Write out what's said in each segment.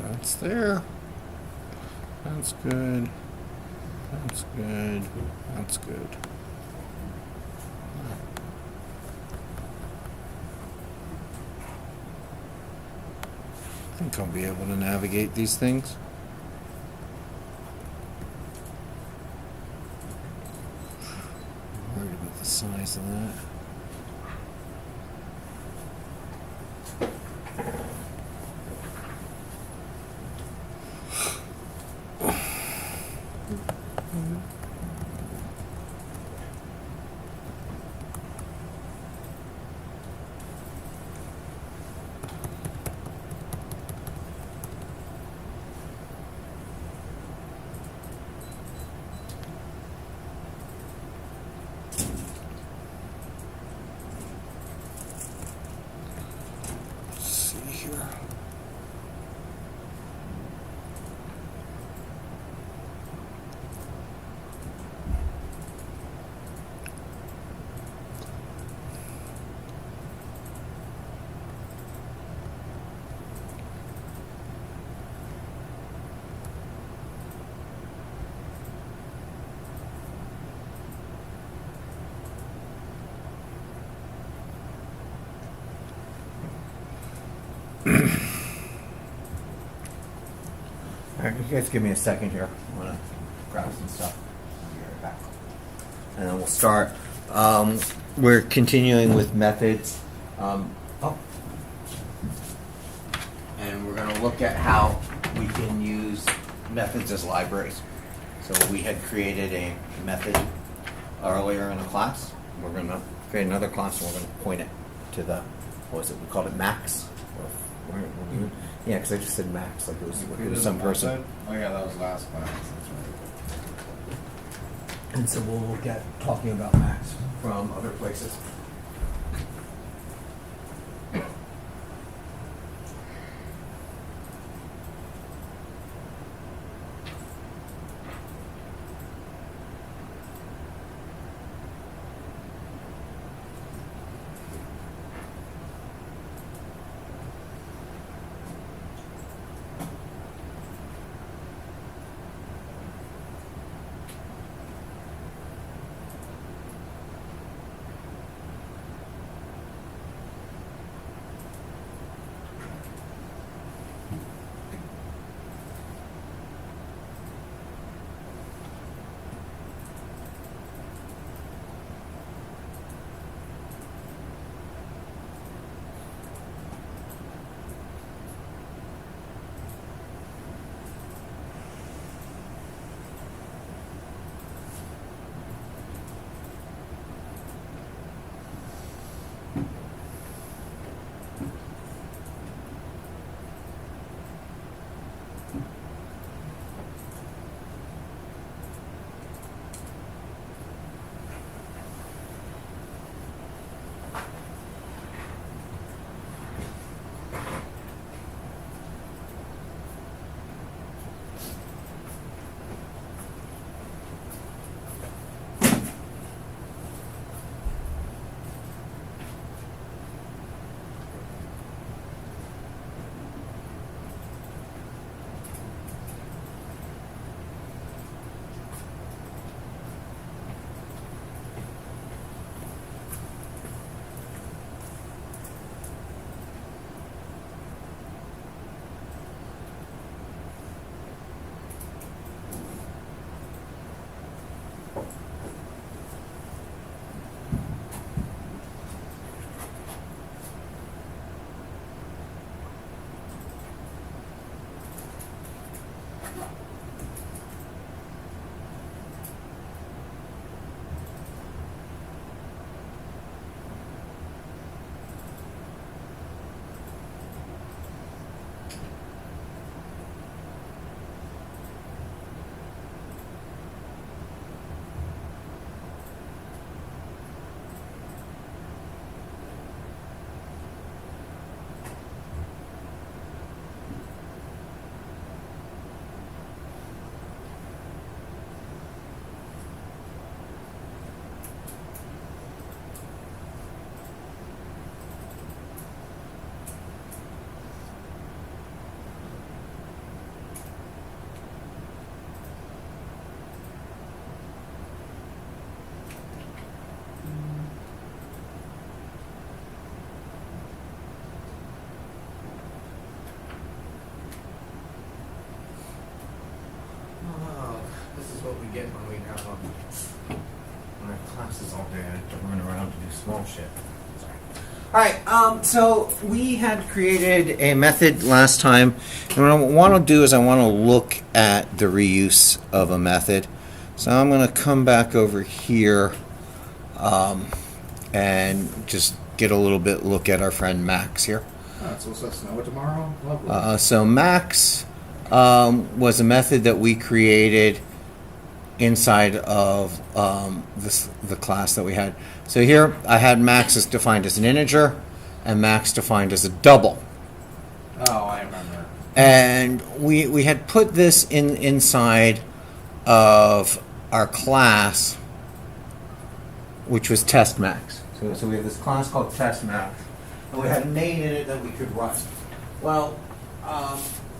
That's there. That's good. That's good. That's good. I think I'll be able to navigate these things. I'm worried about the size of that. Alright, you guys give me a second here. I want to grab some stuff. I'll be right back. And then we'll start. We're continuing with methods. And we're going to look at how we can use methods as libraries. So we had created a method earlier in the class. We're going to create another class and we're going to point it to the, what was it? We called it Max. Yeah, because I just said Max, like it was some person. Oh yeah, that was last class. That's right. And so we'll look at talking about Max from other places. what we get when we have when our classes all day. I have to run around to do small shit. Sorry. All right. So we had created a method last time, and what I want to do is I want to look at the reuse of a method. So I'm going to come back over here and just get a little bit look at our friend Max here. Oh, it's supposed to snow tomorrow? Lovely. So Max was a method that we created inside of the class that we had. So here I had Max as defined as an integer and Max defined as a double. Oh, I remember. And we had put this inside of our class, which was test max. So we have this class called test max, and we had a main in it that we could run. Well,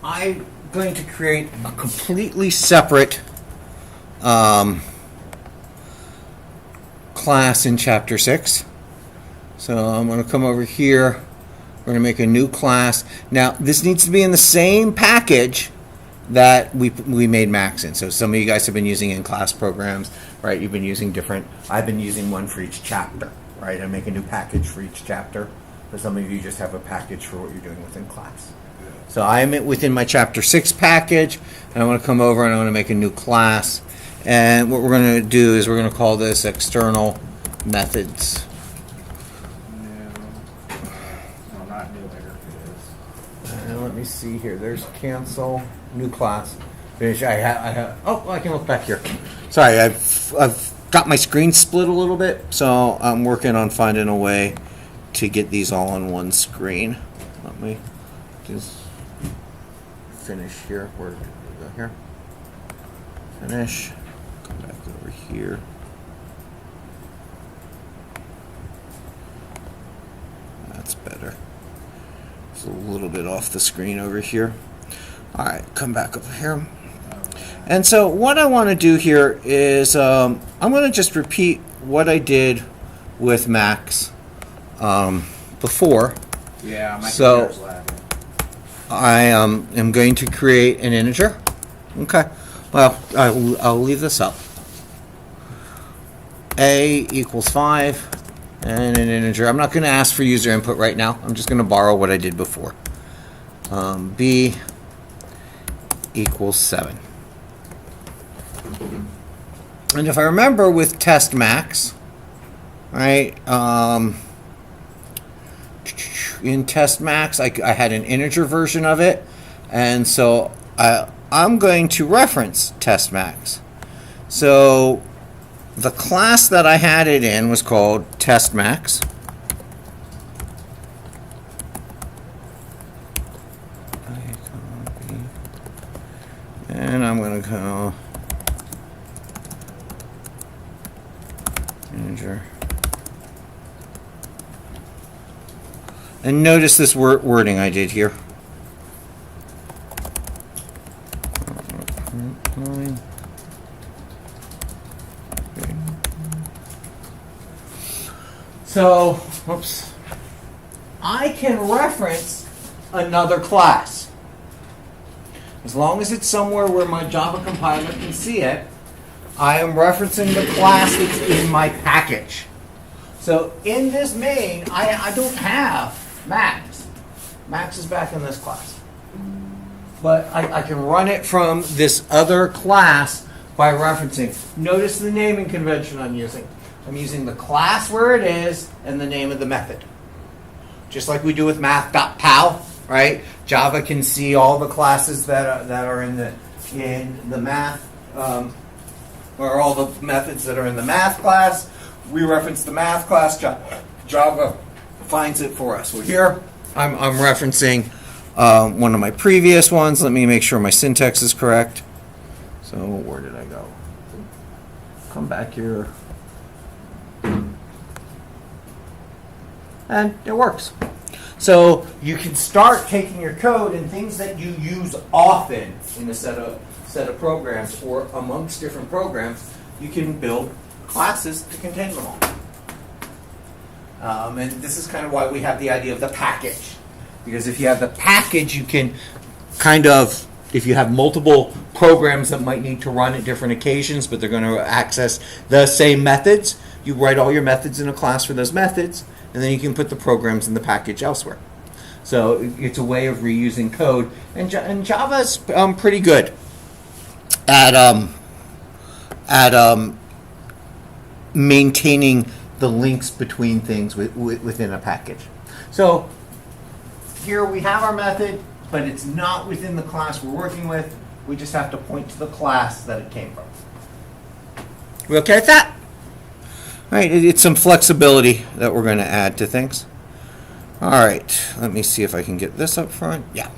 I'm going to create a completely separate class in chapter 6. So I'm going to come over here. We're going to make a new class. Now, this needs to be in the same package that we made Max in. So some of you guys have been using in-class programs, right? You've been using different. I've been using one for each chapter, right? I make a new package for each chapter. But some of you just have a package for what you're doing within class. So I am within my chapter 6 package, and I want to come over and I want to make a new class. And what we're going to do is we're going to call this external methods. No, not new. It is. And let me see here. There's cancel, new class. Finish. I have. Oh, I can look back here. Sorry, I've got my screen split a little bit, so I'm working on finding a way to get these all on one screen. Let me just finish here. Where did we go here? Finish. Come back over here. That's better. It's a little bit off the screen over here. All right, come back over here. And so what I want to do here is I'm going to just repeat what I did with Max before. Yeah, my So- computer's lagging. I am going to create an integer. Okay. Well, I'll leave this up. A equals 5 and an integer. I'm not going to ask for user input right now. I'm just going to borrow what I did before. B equals 7. And if I remember with test max, right, in test max, I had an integer version of it, and so I'm going to reference test max. So the class that I had it in was called test max. And I'm going to go integer. And notice this wording I did here. So, whoops. I can reference another class. As long as it's somewhere where my Java compiler can see it, I am referencing the class that's in my package. So in this main, I don't have Max. Max is back in this class. But I can run it from this other class by referencing. Notice the naming convention I'm using. I'm using the class where it is and the name of the method. Just like we do with math.pal, right? Java can see all the classes that are in the math, or all the methods that are in the math class. We reference the math class. Java finds it for us. Well, here I'm referencing one of my previous ones. Let me make sure my syntax is correct. So where did I go? Come back here. And it works. So you can start taking your code and things that you use often in a set of programs or amongst different programs, you can build classes to contain them all. And this is kind of why we have the idea of the package. Because if you have the package, you can kind of if you have multiple programs that might need to run at different occasions, but they're going to access the same methods, you write all your methods in a class for those methods, and then you can put the programs in the package elsewhere. So it's a way of reusing code, and Java's pretty good at maintaining the links between things within a package. So here we have our method, but it's not within the class we're working with. We just have to point to the class that it came from. We okay with that? All right, it's some flexibility that we're going to add to things. All right, let me see if I can get this up front. Yeah.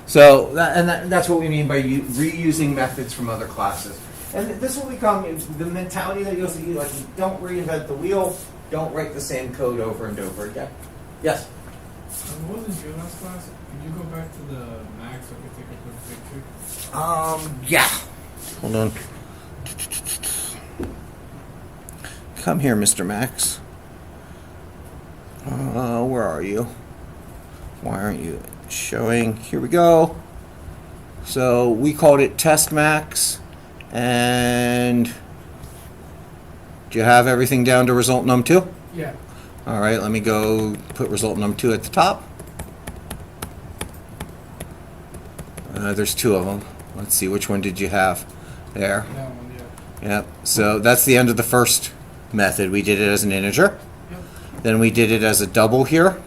So that's what we mean by reusing methods from other classes. And this will become the mentality that you'll see, like, don't reinvent the wheel, don't write the same code over and over again. Yes? What was your last class? Can you go back to the Mac so I can take a quick picture? Yeah. Hold on. Come here, Mr. Max. Where are you? Why aren't you showing? Here we go. So we called it Test Max. And do you have everything down to result num2? Yeah. All right, let me go put result num2 at the top. There's two of them. Let's see, which one did you have? There. That one, yeah. Yep. So that's the end of the first method. We did it as an integer. Yep. Then we did it as a double here.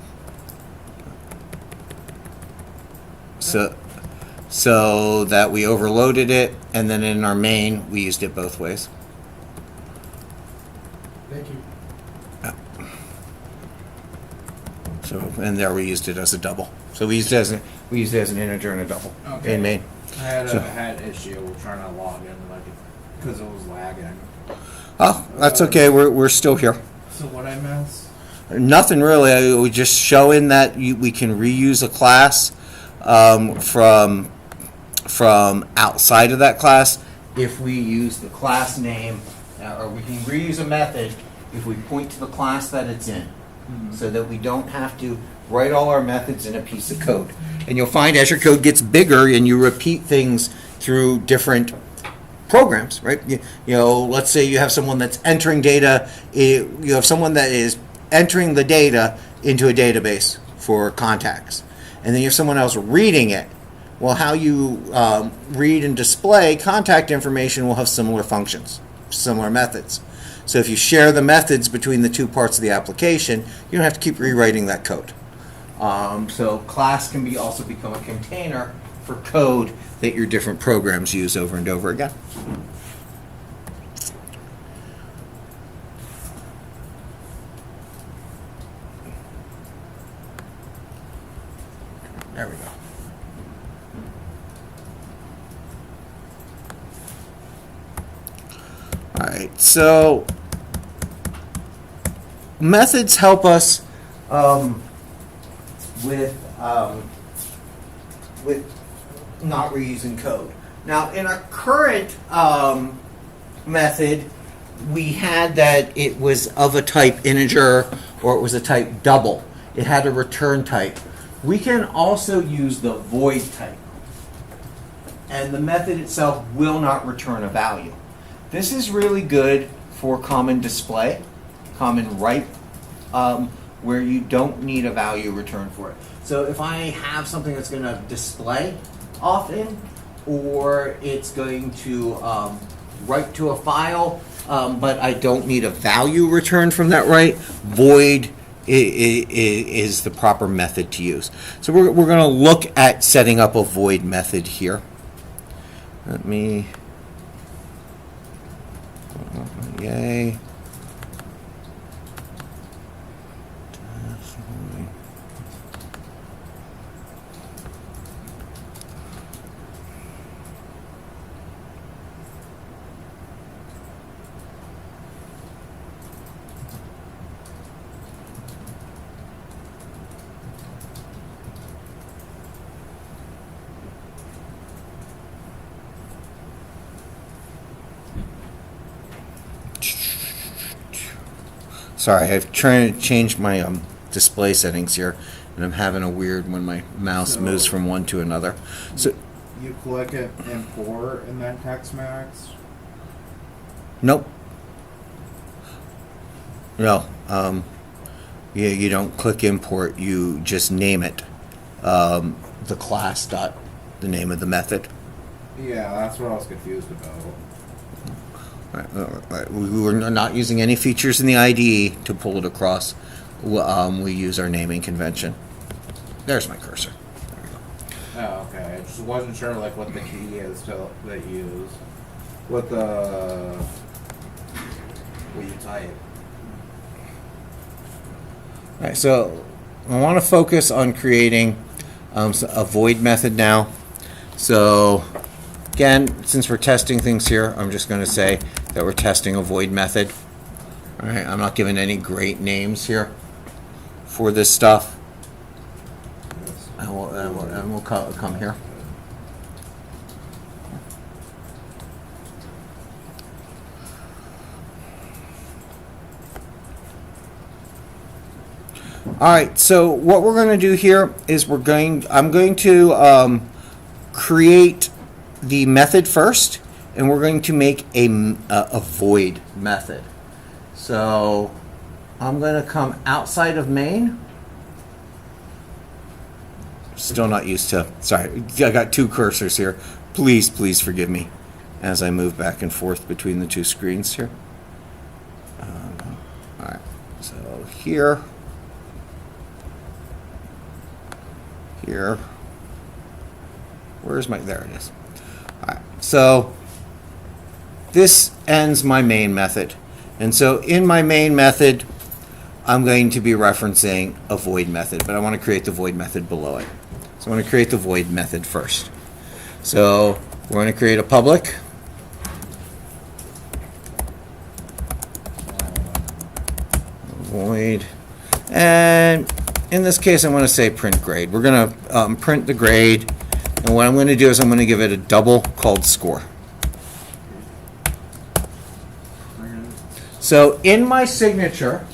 So that we overloaded it, and then in our main, we used it both ways. Thank you. So, and there we used it as a double. So we used it as an integer and a double Okay. in main. I had an issue trying to log in, because it was lagging. Oh, that's okay. We're still here. So what I missed? Nothing really. We just showing that we can reuse a class from outside of that class if we use the class name, or we can reuse a method if we point to the class that it's in, so that we don't have to write all our methods in a piece of code. And you'll find as your code gets bigger and you repeat things through different programs, right? You know, let's say you have someone that's entering data, you have someone that is entering the data into a database for contacts, and then you have someone else reading it. Well, how you read and display contact information will have similar functions, similar methods. So if you share the methods between the two parts of the application, you don't have to keep rewriting that code. So class can also become a container for code that your different programs use over and over again. There we go. All right, so methods help us with not reusing code. Now, in our current method, we had that it was of a type integer or it was a type double. It had a return type. We can also use the void type, and the method itself will not return a value. This is really good for common display, common write, where you don't need a value return for it. So if I have something that's going to display often, or it's going to write to a file, but I don't need a value return from that write, void is the proper method to use. So we're going to look at setting up a void method here. Let me, yay. Sorry, I've tried to change my display settings here, and I'm having a weird when my mouse moves from one to another. So you click it, import, and then text max? Nope. No. You don't click import. You just name it. The class dot the name of the method. Yeah, that's what I was confused about. Right. We were not using any features in the IDE to pull it across. We use our naming convention. There's my cursor. There we go. Oh, okay. I just wasn't sure like what the key is to that you use. What you type. All right, so I want to focus on creating a void method now. So again, since we're testing things here, I'm just going to say that we're testing a void method. All right, I'm not giving any great names here for this stuff. And we'll come here. All right, so what we're going to do here is I'm going to create the method first, and we're going to make a void method. So I'm going to come outside of main. Still not used to, sorry, I got two cursors here. Please forgive me as I move back and forth between the two screens here. All right, so here. Where's my, there it is. All right, so this ends my main method. And so in my main method, I'm going to be referencing a void method, but I want to create the void method below it. So I'm going to create the void method first. So we're going to create a public. Void. And in this case, I'm going to say print grade. We're going to print the grade, and what I'm going to do is I'm going to give it a double called score. So in my signature,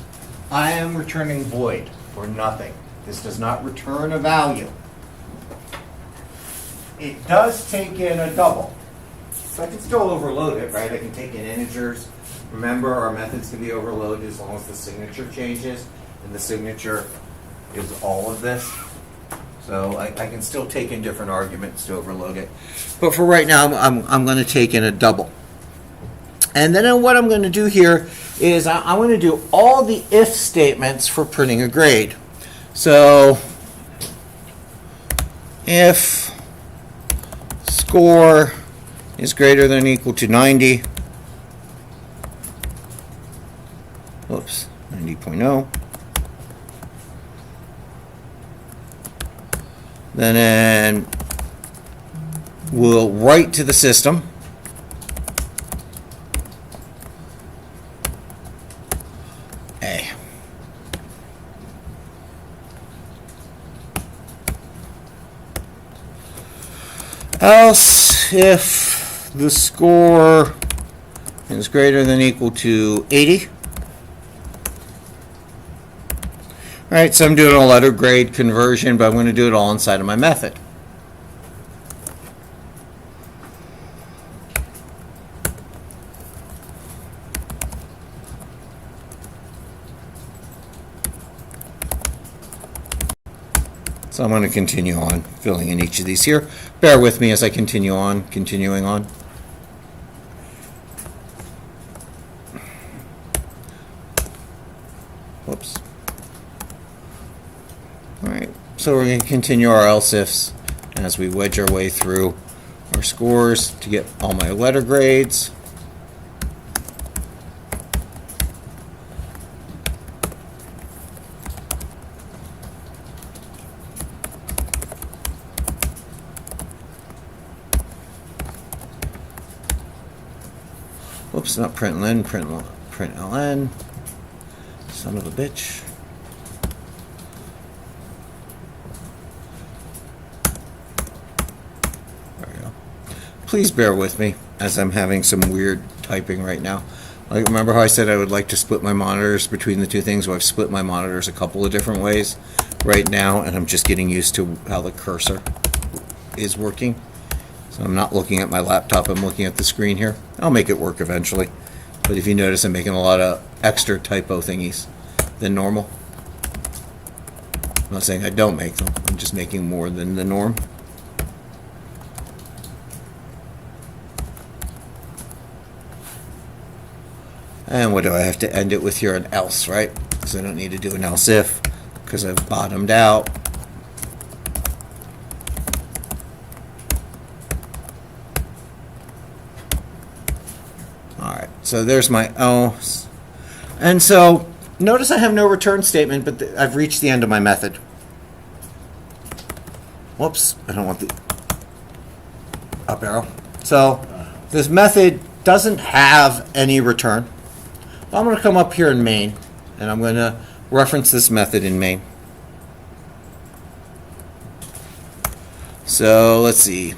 I am returning void or nothing. This does not return a value. It does take in a double. So I can still overload it, right? I can take in integers. Remember, our methods can be overloaded as long as the signature changes, and the signature is all of this. So I can still take in different arguments to overload it. But for right now, I'm going to take in a double. And then what I'm going to do here is I'm going to do all the if statements for printing a grade. So if score is greater than or equal to 90, whoops, 90.0, then we'll write to the system A. Else, if the score is greater than or equal to 80. All right, so I'm doing a letter grade conversion, but I'm going to do it all inside of my method. So I'm going to continue on filling in each of these here. Bear with me as I continuing on. Whoops. All right, so we're going to continue our else ifs as we wedge our way through our scores to get all my letter grades. Whoops, not println, println. Son of a bitch. There we go. Please bear with me as I'm having some weird typing right now. Like, remember how I said I would like to split my monitors between the two things? Well, I've split my monitors a couple of different ways right now, and I'm just getting used to how the cursor is working So I'm not looking at my laptop, I'm looking at the screen here. I'll make it work eventually. But if you notice, I'm making a lot of extra typo thingies than normal. I'm not saying I don't make them, I'm just making more than the norm. And what do I have to end it with here? An else, right? Because I don't need to do an else if, because I've bottomed out. Alright, so there's my else. And so, notice I have no return statement, but I've reached the end of my method. Whoops, I don't want the up arrow. So, this method doesn't have any return. I'm going to come up here in main, and I'm going to reference this method in main. So let's see.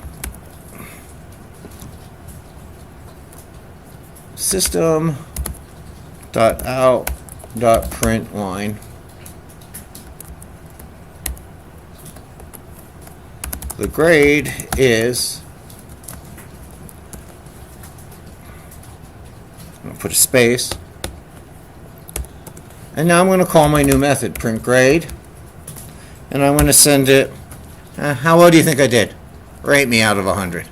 System.out.println. The grade is, I'm going to put a space. And now I'm going to call my new method, print grade. And I'm going to send it, how well do you think I did? Rate me out of 100.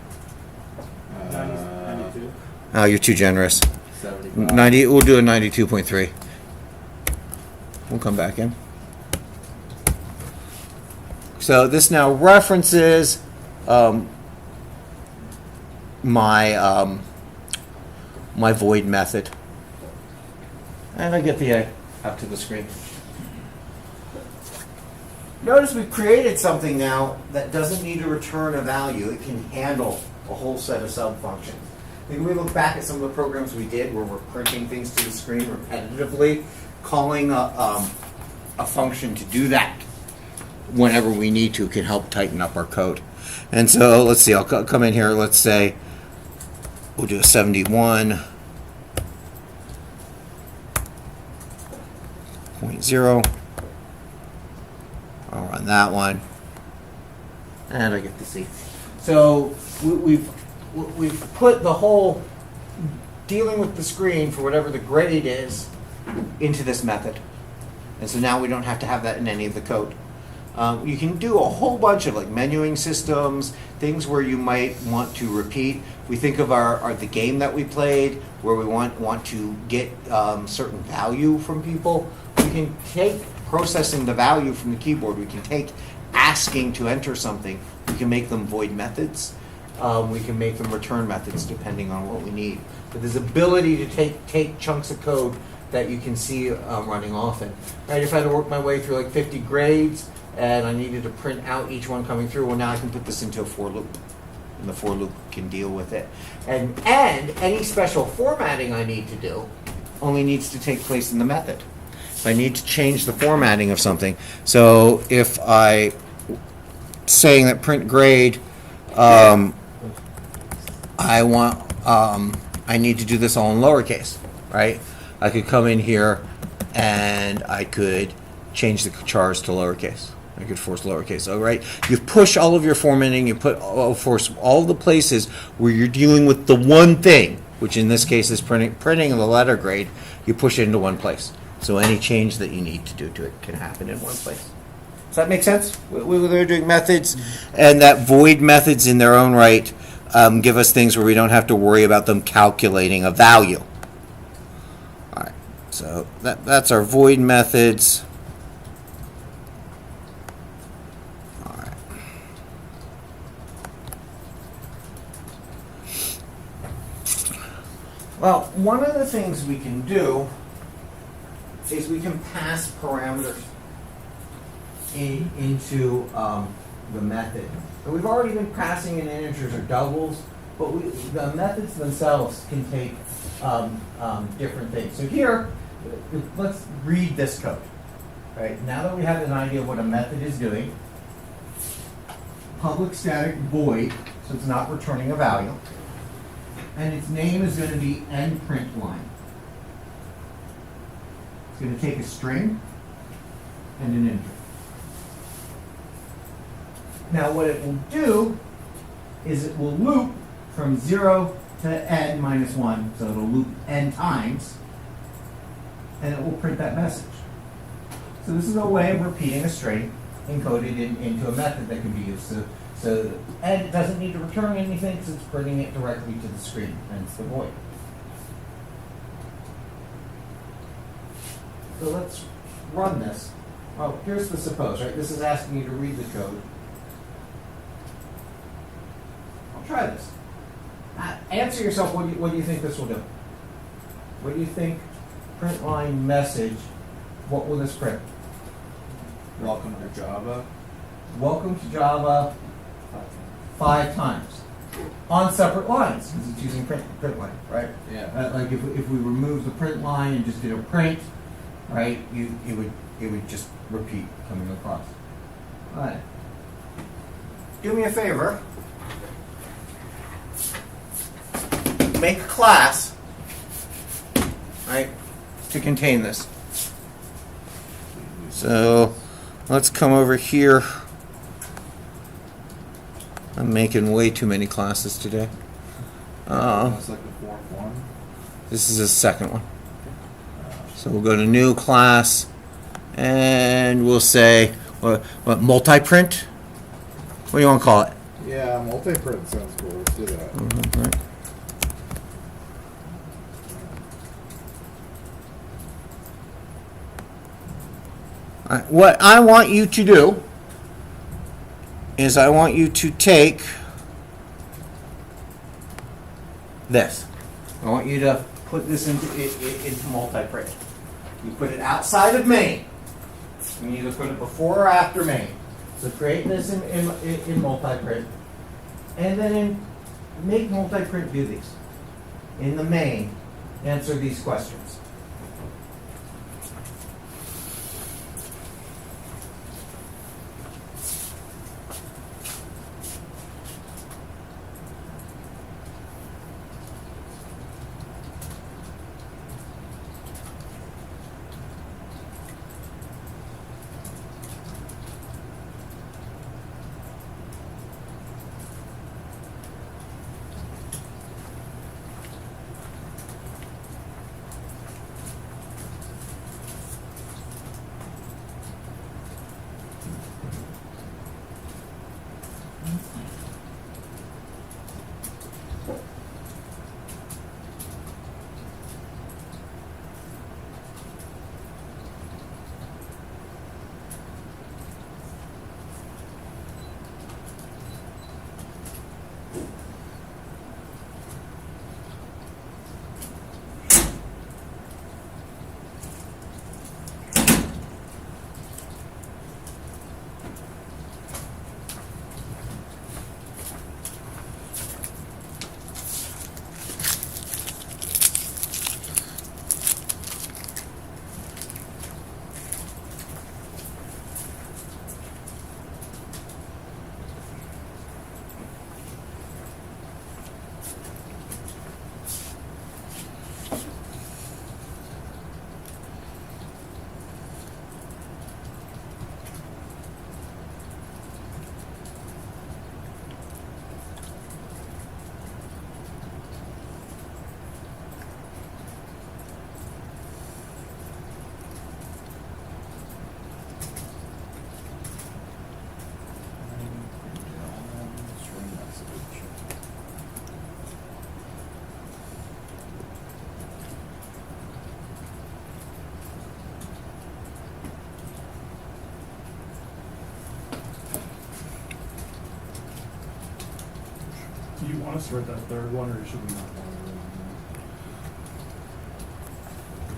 92. Oh, you're too generous. 75. 90, we'll do a 92.3. We'll come back in. So this now references my my void method. And I get the up to the screen. Notice we've created something now that doesn't need to return a value. It can handle a whole set of sub-functions. If we look back at some of the programs we did where we're printing things to the screen repetitively, calling a function to do that whenever we need to can help tighten up our code. And so let's see, I'll come in here, let's say we'll do a 71.0. I'll run that one, and I get to see. So we've put the whole dealing with the screen for whatever the grade is into this method, and so now we don't have to have that in any of the code. You can do a whole bunch of like menuing systems, things where you might want to repeat. We think of the game that we played where we want to get certain value from people. We can take processing the value from the keyboard. We can take asking to enter something. We can make them void methods. We can make them return methods depending on what we need. But there's ability to take chunks of code that you can see running often. Right? If I had to work my way through like 50 grades and I needed to print out each one coming through, well, now I can put this into a for loop. And the for loop can deal with it. And any special formatting I need to do only needs to take place in the method. If I need to change the formatting of something, so if I saying that print grade, I need to do this all in lowercase, right? I could come in here and I could change the chars to lowercase. I could force lowercase. All right, you push all of your formatting. You force all the places where you're dealing with the one thing, which in this case is printing the letter grade. You push it into one place. So any change that you need to do to it can happen in one place. Does that make sense? We're doing methods, and that void methods in their own right give us things where we don't have to worry about them calculating a value. All right, so that's our void methods. All right. Well, one of the things we can do is we can pass parameters into the method. And we've already been passing in integers or doubles, but the methods themselves can take different things. So here, let's read this code. Right? Now that we have an idea of what a method is doing, public static void, so it's not returning a value, and its name is going to be endPrintLine. It's going to take a string and an integer. Now what it will do is it will loop from 0 to n minus 1, so it'll loop n times, and it will print that message. So this is a way of repeating a string encoded into a method that can be used. And it doesn't need to return anything because it's printing it directly to the screen, hence the void. So let's run this. Well, here's the suppose, right? This is asking you to read the code. I'll try this. Answer yourself, what do you think this will do? What do you think print line message, what will this print? Welcome to Java. Welcome to Java 5 times. On separate lines, because it's using print line, right? Yeah. Like if we remove the print line and just did a print, right, it would just repeat coming across. All right. Do me a favor. Make a class, right, to contain this. So let's come over here. I'm making way too many classes today. That's like the fourth one. This is the second one. So we'll go to new class, and we'll say, what multi-print? What do you want to call it? Yeah, multi-print sounds cool. Let's do that. Mm-hmm, right. What I want you to do is I want you to take this. I want you to put this into multi-print. You put it outside of main. You either put it before or after main. So create this in multi-print. And then make multi-print do these. In the main, answer these questions. Do you want us to write that third one, or should we not bother writing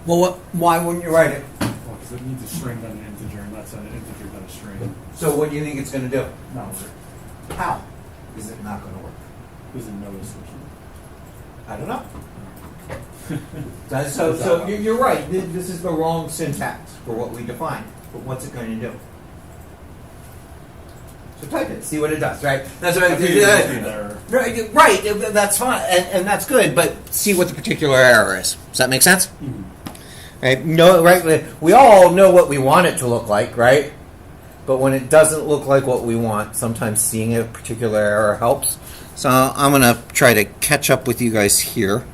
Well, why wouldn't you write it? that? Well, because it needs a string, then an integer, and that's an integer, then a string. So what do you think it's going to do? Not work. How is it not going to work? Doesn't notice or something. I don't know. So you're right. This is the wrong syntax for what we defined. But what's it going to do? So type it. See what it does. Right. That's what I think it must be an error. Right. That's fine, and that's good. But see what the particular error is. Does that make sense? Mm-hmm. Right. No. Right. We all know what we want it to look like. Right. But when it doesn't look like what we want, sometimes seeing a particular error helps. So I'm going to try to catch up with you guys here.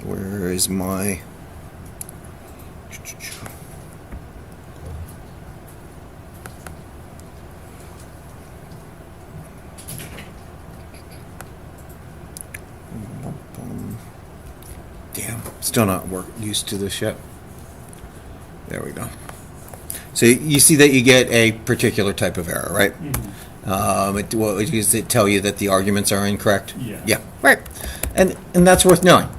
Where is my... Damn, still not used to this yet. There we go. So you see that you get a particular type of error, right? Does it tell you that the arguments are incorrect? Yeah. Yeah, right. And that's worth knowing.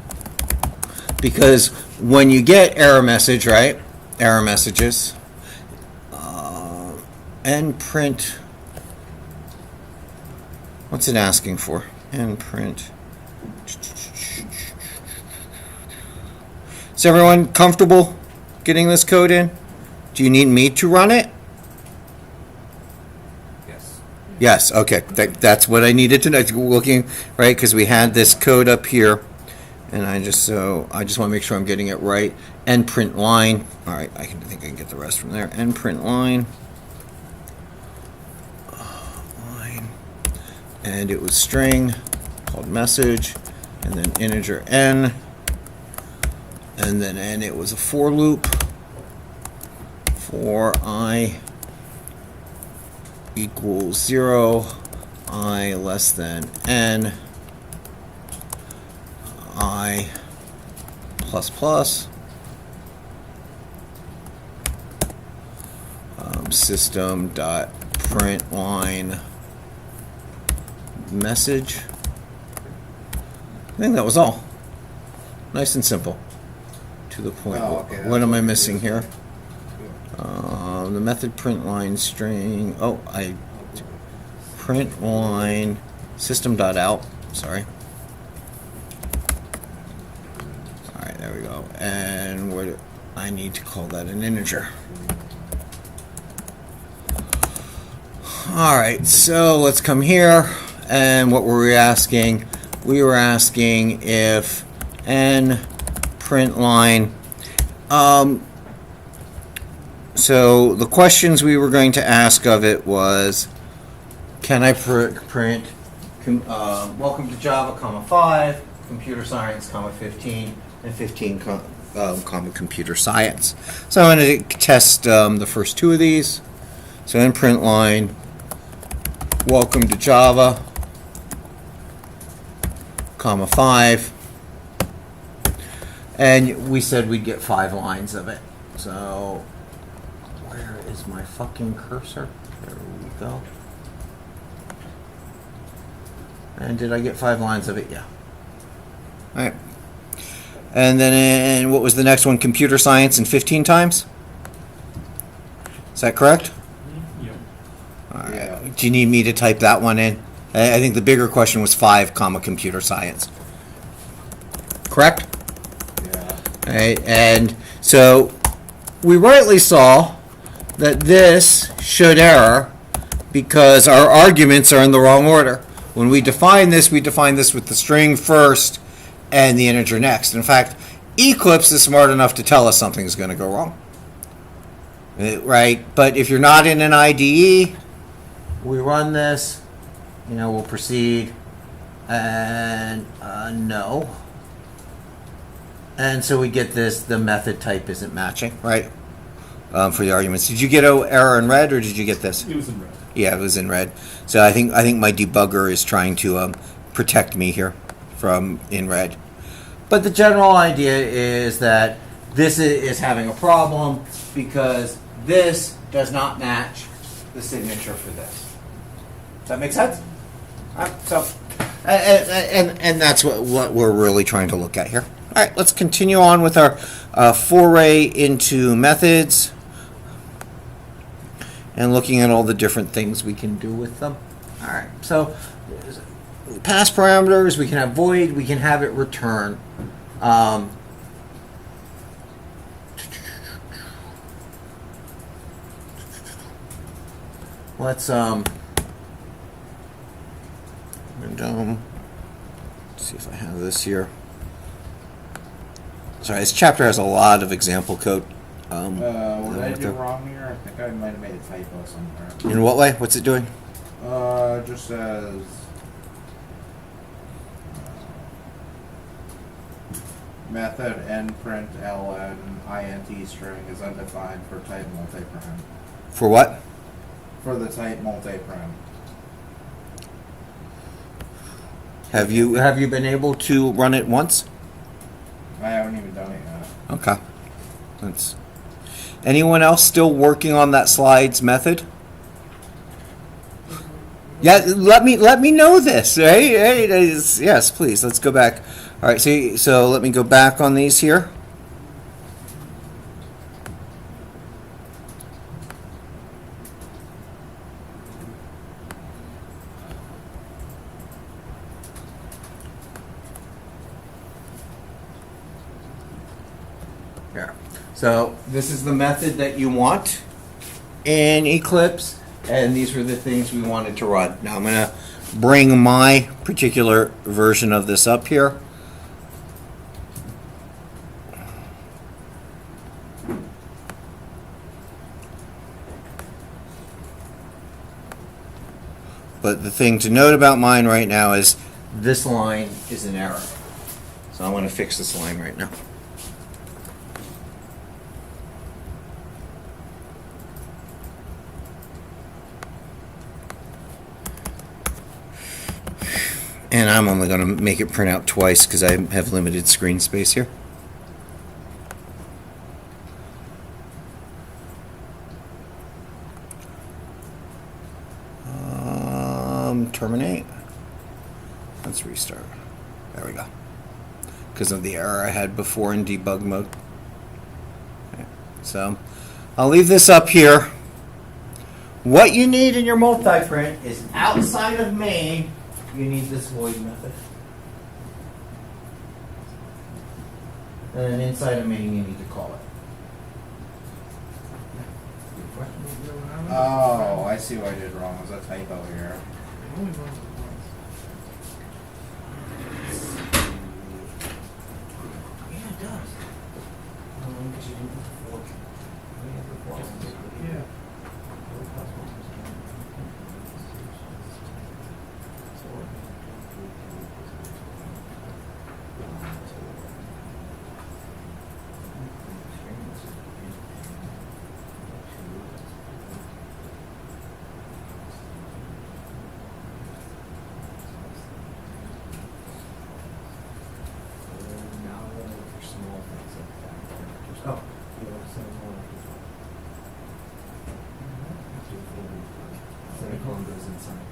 Because when you get error message, right? Error messages, and print, what's it asking for? And print. Is everyone comfortable getting this code in? Do you need me to run it? Yes. Yes, okay. That's what I needed to know. Looking, right, because we had this code up here, and I just want to make sure I'm getting it right. End print line. All right, I think I can get the rest from there. End print line. Line. And it was string called message, and then integer n. And then n, it was a for loop. For I equals 0, I less than n, I plus plus, system dot print line message. I think that was all. Nice and simple. To the point. Oh, okay, What am I that's missing here? The method print line string. Oh, I print line system dot out. Sorry. All right, there we go. And where do I need to call that an integer? All right, so let's come here. And what were we asking? We were asking if n print line. So the questions we were going to ask of it was, can I print welcome to Java, comma 5, computer science, comma 15, and 15, comma computer science. So I'm going to test the first two of these. So in print line, welcome to Java, comma 5. And we said we'd get 5 lines of it. So where is my fucking cursor? There we go. And did I get 5 lines of it? Yeah. All right. And then what was the next one? Computer science and 15 times? Is that correct? Yeah. All right. Yeah. Do you need me to type that one in? I think the bigger question was 5, comma computer science. Correct? Yeah. All right. And so we rightly saw that this should error because our arguments are in the wrong order. When we define this with the string first and the integer next. In fact, Eclipse is smart enough to tell us something is going to go wrong. Right? But if you're not in an IDE, we run this, we'll proceed, and no. And so we get this, the method type isn't matching, right? For the arguments. Did you get an error in red, or did you get this? It was in red. Yeah, it was in red. So I think my debugger is trying to protect me here from in red. But the general idea is that this is having a problem because this does not match the signature for this. Does that make sense? All right, so, and that's what we're really trying to look at here. All right, let's continue on with our foray into methods and looking at all the different things we can do with them. All right, so pass parameters, we can have void, we can have it return. Let's see if I have this here. Sorry, this chapter has a lot of example code. What did I do wrong here? I think I might have made a typo somewhere. In what way? What's it doing? It just says method endprint ln int string is undefined for type multiprime. For what? For the type multiprime. Have you been able to run it once? I haven't even done it yet. Okay. That's. Anyone else still working on that slides method? Yeah, let me know this. Right? Yes, please. Let's go back. All right. So let me go back on these here. Here. So this is the method that you want in Eclipse, and these were the things we wanted to run. Now I'm going to bring my particular version of this up here. But the thing to note about mine right now is this line is an error. So I'm going to fix this line right now. And I'm only going to make it print out twice because I have limited screen space here. Terminate. Let's restart. There we go. Because of the error I had before in debug mode. Okay. So I'll leave this up here. What you need in your multi-print is outside of main, you need this void method. And then inside of main, you need to call it. Oh, I see what I did wrong. There's a typo here. Only runs it once. Yeah, it does. Because you didn't put the fork. Yeah. Oh. Semicolon goes inside.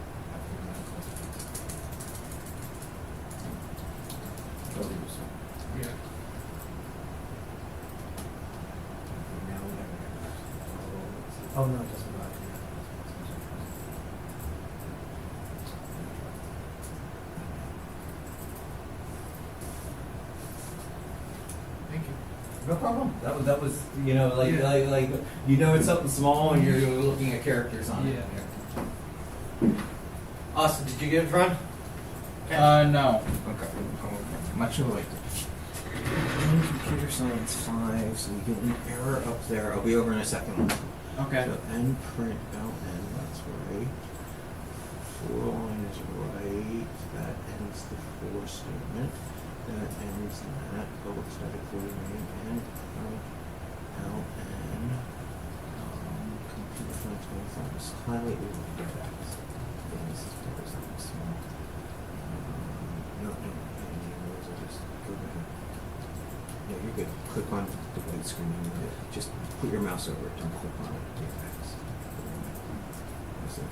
Yeah. Oh no, it doesn't matter. Thank you. No problem. That was you know like you know it's something small and you're looking at characters on it. Yeah. Austin, did you get it run? No. Okay. Much of it. Computer Science 5, so we get an error up there. I'll be over in a second. Okay. So n print out n, that's right. For line is right. That ends the for statement. That ends that. Go with static void main and print out n. Computer Science 25 is highly overflow. This is better something small. No, any of those. I'll just go back. Yeah, you're good. Click on the white screen. Just put your mouse over it. Don't click on it. So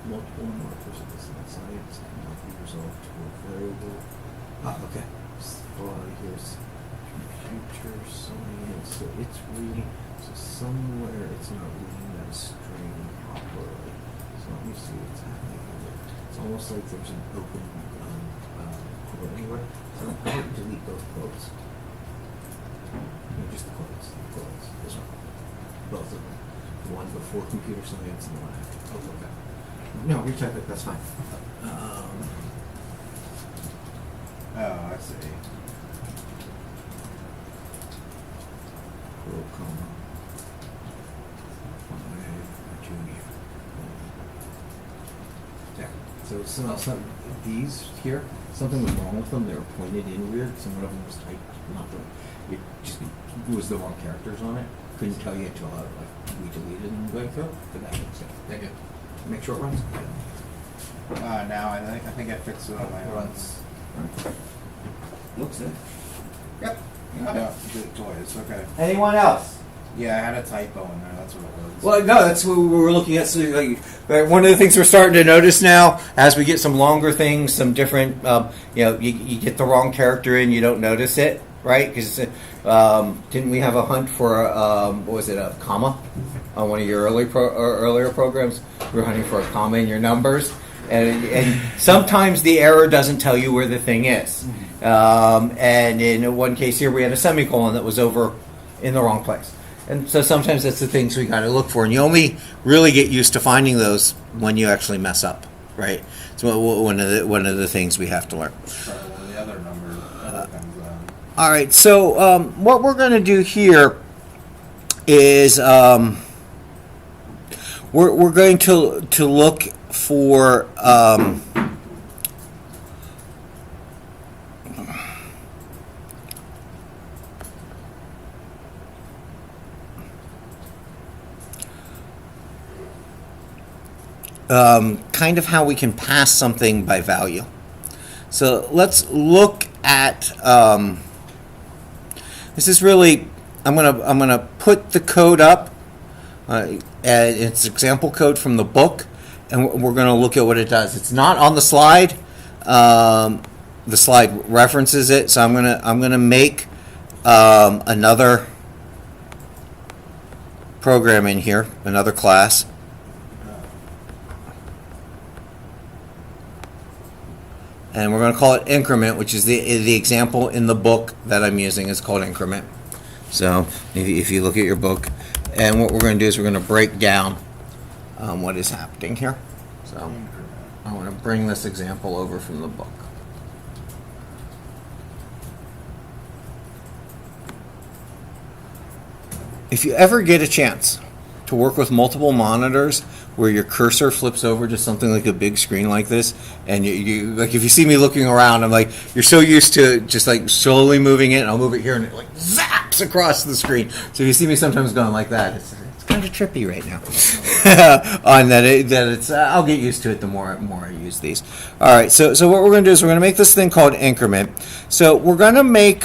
multiple markers of this science cannot be resolved to a variable. Okay. Here's computer science. So it's reading. So somewhere it's not reading that string properly. So let me see what's happening here. It's almost like there's an open quote anywhere. So I would delete both quotes. No, just the quotes. This one. Both of them. The one before computer science and the one after. Oh, okay. No, retype it. That's fine. Oh, I see. Quote, comma. these here, something was wrong with them. They were pointed in weird. Some of them was typed not the. It just was the wrong characters on it. Couldn't tell you until we deleted them going through. But that makes sense. Thank you. Make sure it runs. Now I think I fixed it on my own. Runs. Looks good. Yep. Yeah, good toys. Okay. Anyone else? Yeah, I had a typo in there. That's what it was. Well, no, that's what we were looking at. So, one of the things we're starting to notice now, as we get some longer things, some different, you get the wrong character in, you don't notice it, right? Because didn't we have a hunt for what was it, a comma on one of your earlier programs? We were hunting for a comma in your numbers, and sometimes the error doesn't tell you where the thing is. And in one case here, we had a semicolon that was over in the wrong place. And so sometimes that's the things we got to look for, and you only really get used to finding those when you actually mess up, right? So one of the things we have to learn. Try one of the other things on. All right, so what we're going to do here is we're going to look for kind of how we can pass something by value. So let's look at this is really I'm gonna put the code up. It's example code from the book, and we're gonna look at what it does. It's not on the slide. The slide references it, so I'm gonna make another program in here, another class. And we're going to call it increment, which is the example in the book that I'm using is called increment. So if you look at your book, and what we're going to do is we're going to break down what is happening here. So I want to bring this example over from the book. If you ever get a chance to work with multiple monitors where your cursor flips over to something like a big screen like this, and you like if you see me looking around, I'm like, you're so used to just like slowly moving it, and I'll move it here and it like zaps across the screen. So if you see me sometimes going like that, it's kind of trippy right now. On that it's I'll get used to it the more I use these. All right, so what we're going to do is we're going to make this thing called increment. So we're going to make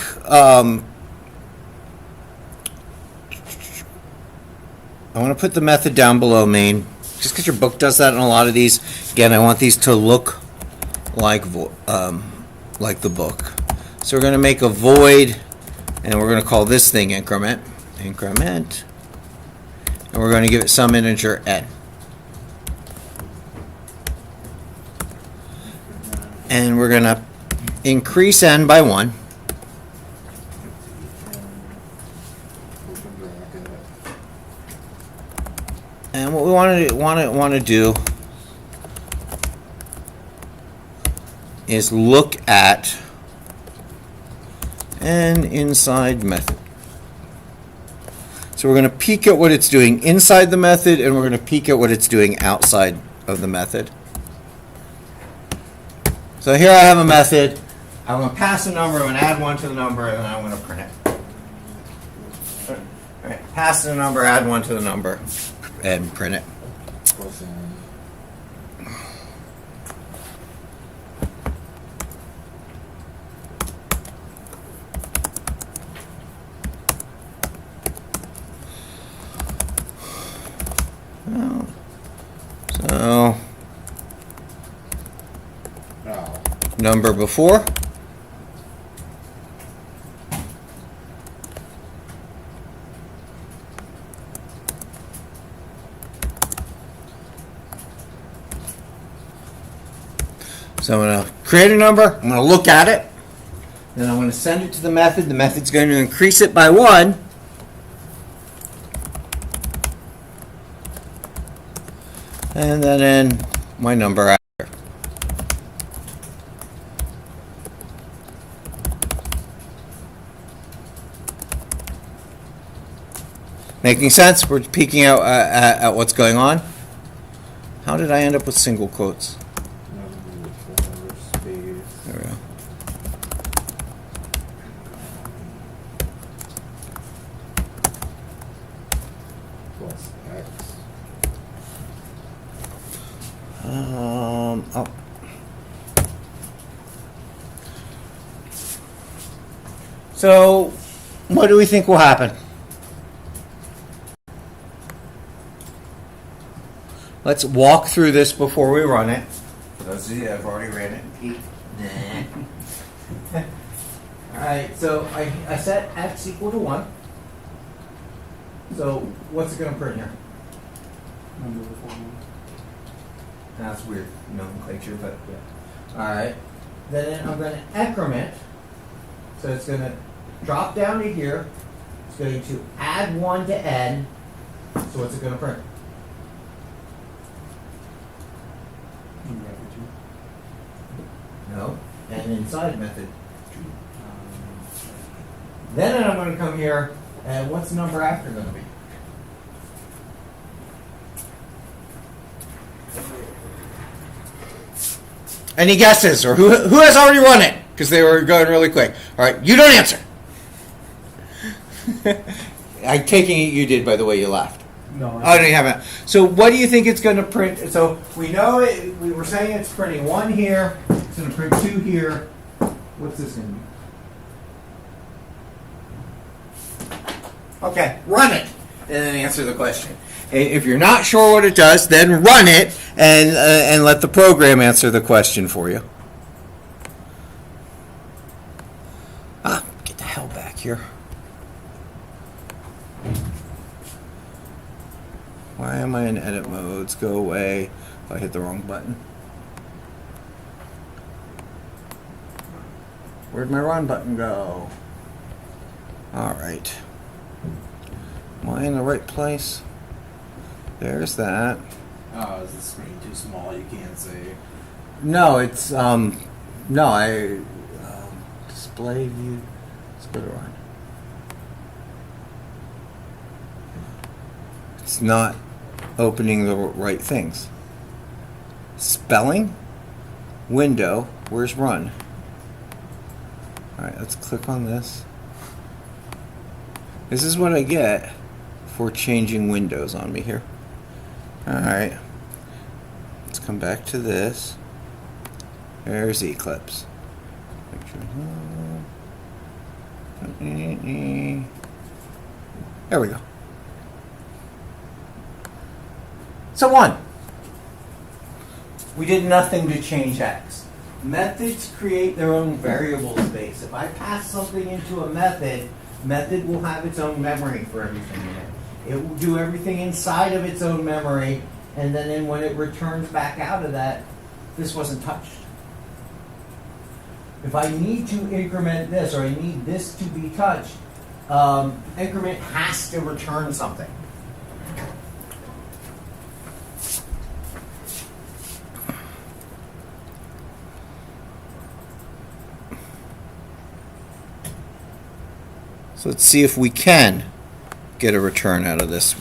I want to put the method down below main, just because your book does that in a lot of these. Again, I want these to look like the book. So we're going to make a void, and we're going to call this thing increment, and we're going to give it some integer n. And we're going to increase n by 1. And what we want to do is look at an inside method. So we're going to peek at what it's doing inside the method, and we're going to peek at what it's doing outside of the method. So here I have a method. I'm going to pass a number, I'm going to add 1 to the number, and then I'm going to print it. All right, pass the number, add 1 to the number, and print it. So, number before. So I'm going to create a number, I'm going to look at it, then I'm going to send it to the method. The method's going to increase it by 1. And then in my number after. Making sense? We're peeking out at what's going on. How did I end up with single quotes? for space. There we go. Plus X. Oh. So, what do we think will happen? Let's walk through this before we run it. For those of you that have already ran it and peeked. Nah. Alright, so I set x equal to 1. So, what's it going to print here? That's weird nomenclature, but yeah. Alright. Then I'm going to increment. So it's going to drop down to here. It's going to add 1 to n. So what's it going to print? No. And inside method. Then I'm going to come here, and what's the number after going to be? Any guesses? Or who has already run it? Because they were going really quick. All right, you don't answer. I'm taking it you did by the way you laughed. No. Oh, no, you haven't. So what do you think it's going to print? So we know it. We were saying it's printing 1 here. It's going to print 2 here. What's this going to be? Okay, run it, and then answer the question. If you're not sure what it does, then run it and let the program answer the question for you. Get the hell back here. Why am I in edit modes? Go away if I hit the wrong button. Where'd my run button go? Alright. Am I in the right place? There's that. Oh, is the screen too small? You can't see. No, it's, display view. Let's go to run. It's not opening the right things. Spelling, window, where's run? Alright, let's click on this. This is what I get for changing windows on me here. Alright, let's come back to this. There's Eclipse. There we go. So 1. We did nothing to change x. Methods create their own variable space. If I pass something into a method will have its own memory for everything in it. It will do everything inside of its own memory, and then when it returns back out of that, this wasn't touched. If I need to increment this, or I need this to be touched, increment has to return something. So let's see if we can get a return out of this.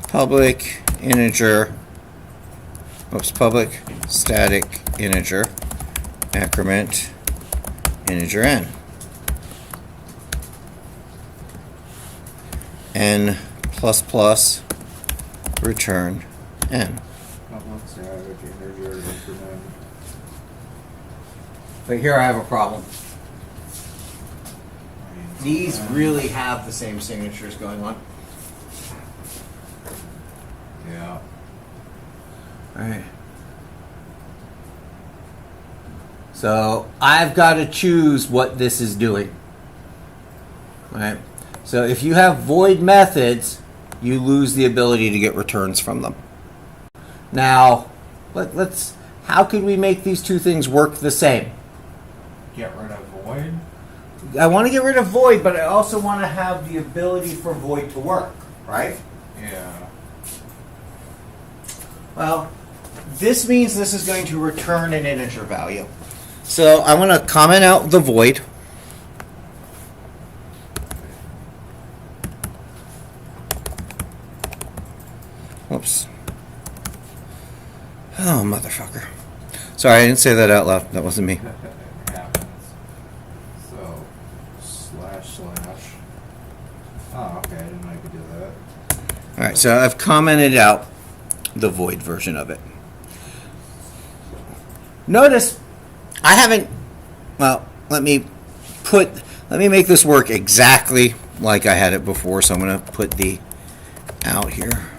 Public integer, public static integer, increment integer n. N plus plus return n. Public static integer increment. But here I have a problem. These really have the same signatures going on. Yeah. Alright. So I've got to choose what this is doing. Alright. So if you have void methods, you lose the ability to get returns from them. Now, let's how could we make these two things work the same? Get rid of void. I want to get rid of void, but I also want to have the ability for void to work, right? Yeah. Well, this means this is going to return an integer value. So I want to comment out the void. Oops. Oh, motherfucker. Sorry, I didn't say that out loud. That wasn't me. It happens. So, //. Oh, okay, I didn't know you could do that. All right, so I've commented out the void version of it. Notice I haven't, well, let me make this work exactly like I had it before, so I'm going to put the out here.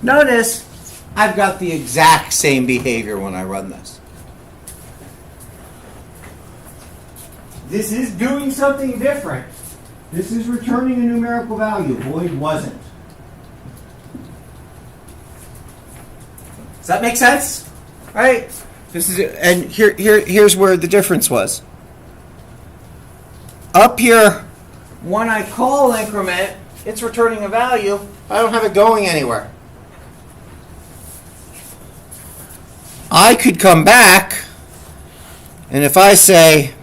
Notice I've got the exact same behavior when I run this. This is doing something different. This is returning a numerical value. Void wasn't. Does that make sense? Right? This is it. And here's where the difference was. Up here, when I call increment, it's returning a value. I don't have it going anywhere. I could come back, and if I say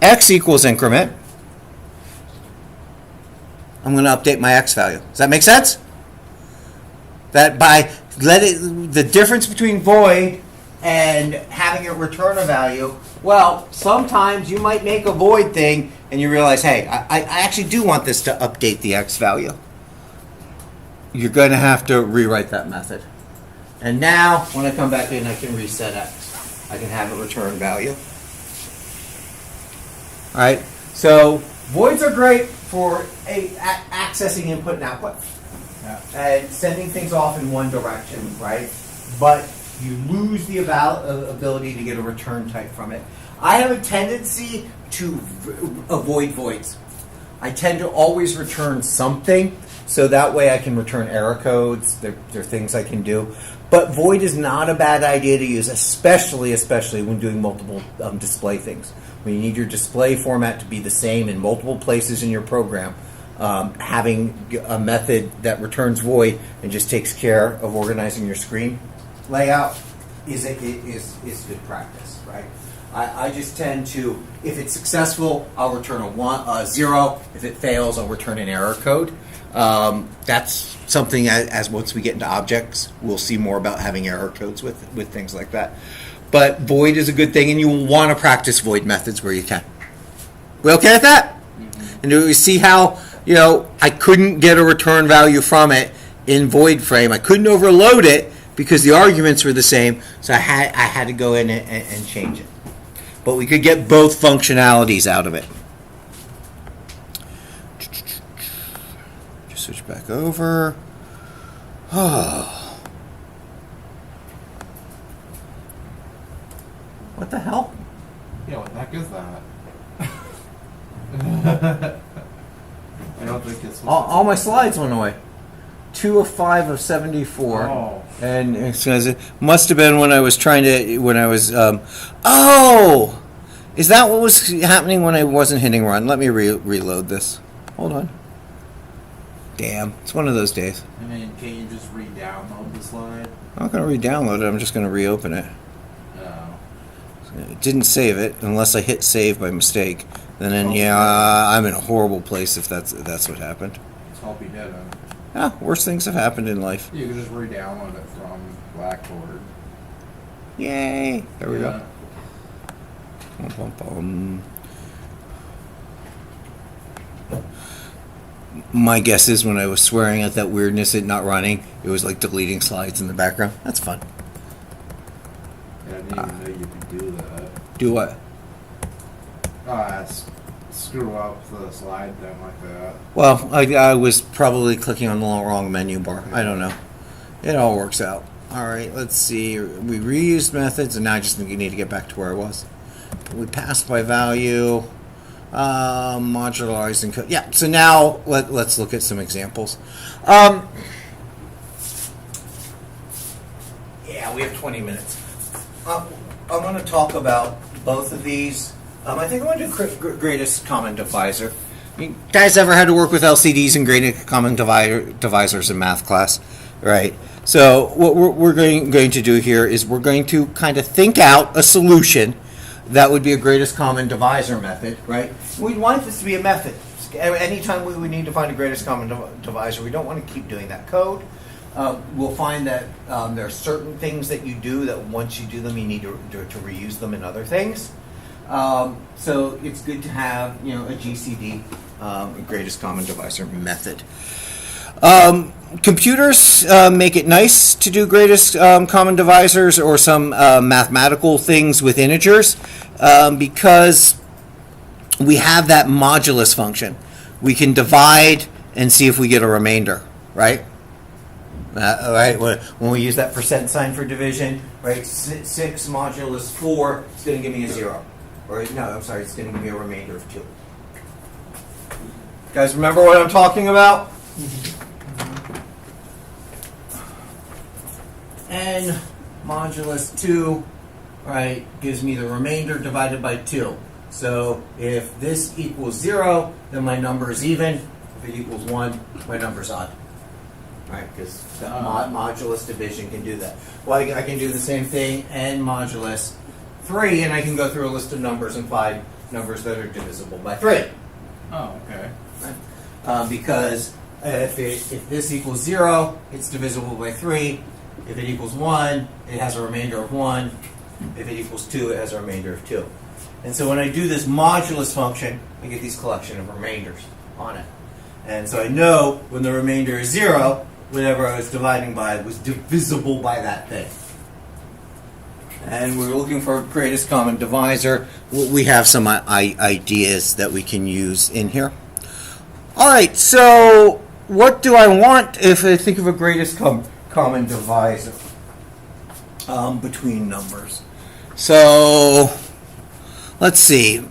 x equals increment, I'm going to update my x value. Does that make sense? That by the difference between void and having it return a value, well, sometimes you might make a void thing and you realize, hey, I actually do want this to update the x value. You're going to have to rewrite that method. And now, when I come back in, I can reset x. I can have it return value. All right. So voids are great for accessing input and output, and sending things off in one direction, right? But you lose the ability to get a return type from it. I have a tendency to avoid voids. I tend to always return something, so that way I can return error codes. There are things I can do. But void is not a bad idea to use, especially when doing multiple display things. When you need your display format to be the same in multiple places in your program, having a method that returns void and just takes care of organizing your screen layout is good practice, right? I just tend to, if it's successful, I'll return a 0. If it fails, I'll return an error code. That's something as once we get into objects, we'll see more about having error codes with things like that. But void is a good thing, and you want to practice void methods where you can. We okay with that? Mm-hmm. And do we see how, I couldn't get a return value from it in void frame. I couldn't overload it because the arguments were the same, so I had to go in and change it. But we could get both functionalities out of it. Just switch back over. Oh. What the hell? Yeah, what the heck is that? I don't think it's all my slides went away. 2 of 5 of 74. Oh. And it must have been when I was is that what was happening when I wasn't hitting run? Let me reload this. Hold on. Damn, it's one of those days. I mean, can you just re-download the slide? I'm not going to re-download it. I'm just going to reopen it. It didn't save it unless I hit save by mistake. Then I'm in a horrible place if that's what happened. Let's hope you didn't. Yeah, worse things have happened in life. You can just re-download it from Blackboard. Yay! There we go. Bum, bum, bum. My guess is when I was swearing at that weirdness at not running, it was like deleting slides in the background. That's fun. Yeah, I didn't even know you could do that. Do what? Screw up the slide thing like that. Well, I was probably clicking on the wrong menu bar. I don't know. It all works out. All right, let's see. We reused methods, and now I just need to get back to where I was. We passed by value, modularized and code. Yeah, so now let's look at some examples. Yeah, we have 20 minutes. I'm going to talk about both of these. I think I'm going to do greatest common divisor. You guys ever had to work with LCDs and greatest common divisors in math class? right? So what we're going to do here is we're going to kind of think out a solution that would be a greatest common divisor method, right? We want this to be a method. Anytime we would need to find a greatest common divisor, we don't want to keep doing that code. We'll find that there are certain things that you do that once you do them, you need to reuse them in other things. So it's good to have, you know, a GCD, greatest common divisor method. Computers make it nice to do greatest common divisors or some mathematical things with integers because we have that modulus function. We can divide and see if we get a remainder, right? Right, when we use that percent sign for division, right, 6 modulus 4 is going to give me a 0. Or, no, I'm sorry, it's going to give me a remainder of 2. Guys, remember what I'm talking about? N modulus 2, right, gives me the remainder divided by 2. So if this equals 0, then my number is even. If it equals 1, my number is odd. Right, because modulus division can do that. Well, I can do the same thing, n modulus 3, and I can go through a list of numbers and find numbers that are divisible by 3. Oh, okay. Right? Because if this equals 0, it's divisible by 3. If it equals 1, it has a remainder of 1. If it equals 2, it has a remainder of 2. And so when I do this modulus function, I get these collection of remainders on it. And so I know when the remainder is 0, whatever I was dividing by was divisible by that thing. And we're looking for a greatest common divisor. We have some ideas that we can use in here. All right, so what do I want if I think of a greatest common divisor between numbers? So let's see.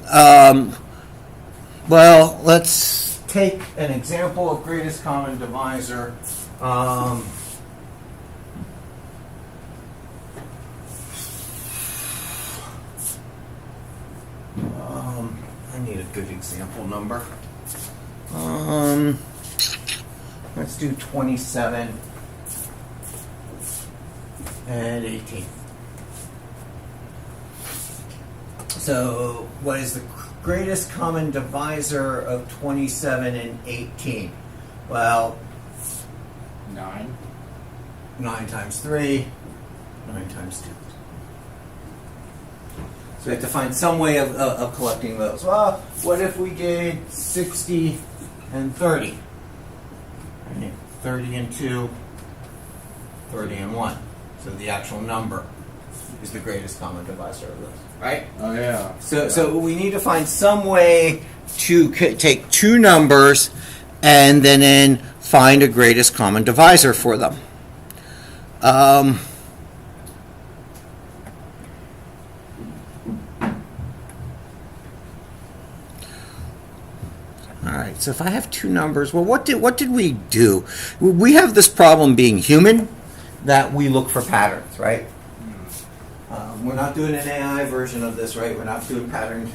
Well, let's take an example of greatest common divisor. I need a good example number. Let's do 27 and 18. So, what is the greatest common divisor of 27 and 18? Well, 9. 9 times 3, 9 times 2. So we have to find some way of collecting those. Well, what if we did 60 and 30? Right? 30 and 2, 30 and 1. So the actual number is the greatest common divisor of those, right? Oh, yeah. So we need to find some way to take two numbers and then find a greatest common divisor for them. All right, so if I have two numbers, well, what did we do? We have this problem being human that we look for patterns, right? We're not doing an AI version of this, right? We're not doing pattern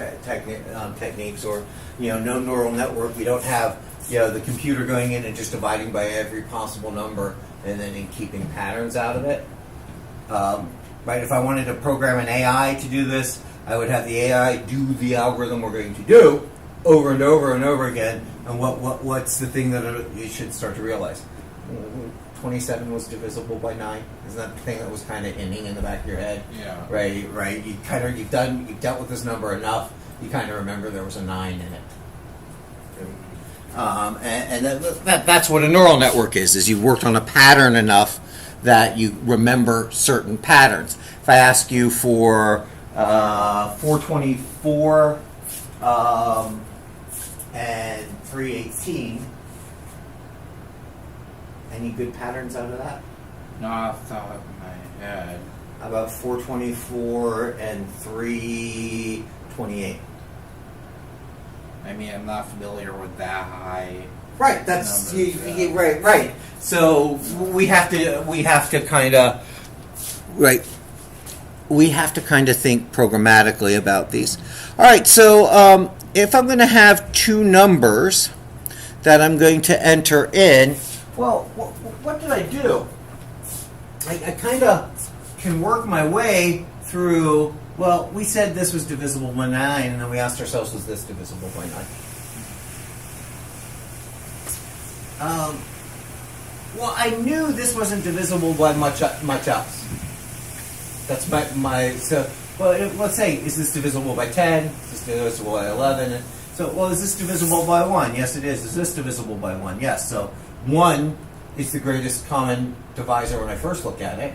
techniques or, no neural network. We don't have, the computer going in and just dividing by every possible number and then keeping patterns out of it. Right? If I wanted to program an AI to do this, I would have the AI do the algorithm we're going to do over and over and over again. And what's the thing that you should start to realize? 27 was divisible by 9. Isn't that the thing that was kind of inning in the back of your head? Yeah. Right. You've dealt with this number enough. You kind of remember there was a 9 in it. And that's what a neural network is you've worked on a pattern enough that you remember certain patterns. If I ask you for 424 and 318, any good patterns out of that? Not off the top of my head. How about 424 and 328? I mean, I'm not familiar with that high. Right. That's numbers, right. So we have to kind of think programmatically about these. All right. So if I'm going to have two numbers that I'm going to enter in, well, what did I do? I kind of can work my way through. Well, we said this was divisible by 9, and then we asked ourselves, was this divisible by 9? Well, I knew this wasn't divisible by much else. That's my so. Well, let's say, is this divisible by 10? Is this divisible by 11? So, well, is this divisible by 1? Yes, it is. Is this divisible by 1? Yes. So, 1 is the greatest common divisor when I first look at it.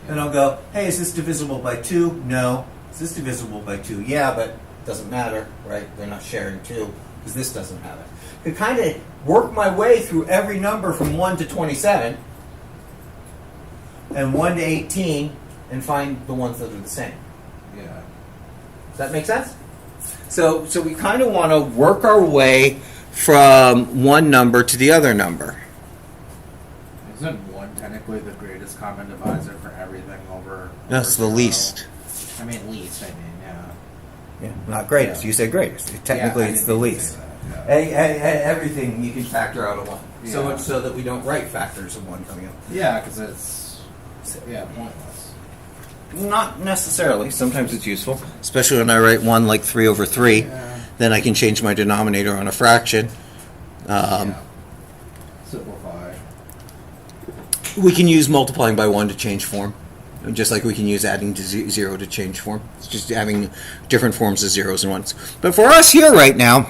And I'll go, hey, is this divisible by 2? No. Is this divisible by 2? Yeah, but it doesn't matter, right? They're not sharing 2 because this doesn't have it. I could kind of work my way through every number from 1 to 27 and 1 to 18 and find the ones that are the same. Yeah. Does that make sense? So we kind of want to work our way from one number to the other number. Isn't 1 technically the greatest common divisor for everything over? That's the over least. 0? I mean, least. I mean, yeah. Yeah, not greatest. Yeah. You said greatest. Technically, Yeah, I it's didn't the mean to least. say that, yeah. Everything you can factor out of 1. So Yeah. much so that we don't write factors of 1 coming up. Yeah, because it's pointless. Not necessarily. Sometimes it's useful. Especially when I write 1 like 3 over 3. Yeah. Then I can change my denominator on a fraction. Yeah. Simplify. We can use multiplying by 1 to change form. Just like we can use adding to 0 to change form. It's just having different forms of zeros and ones. But for us here right now,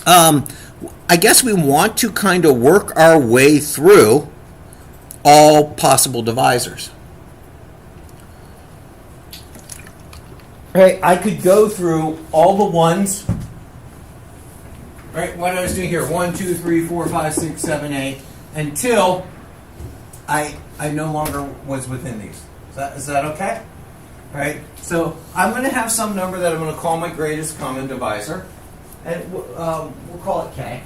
I guess we want to kind of work our way through all possible divisors. Right, I could go through all the ones. Right, what I was doing here, 1, 2, 3, 4, 5, 6, 7, 8, until I no longer was within these. Is that okay? Right, so I'm going to have some number that I'm going to call my greatest common divisor, and we'll call it K.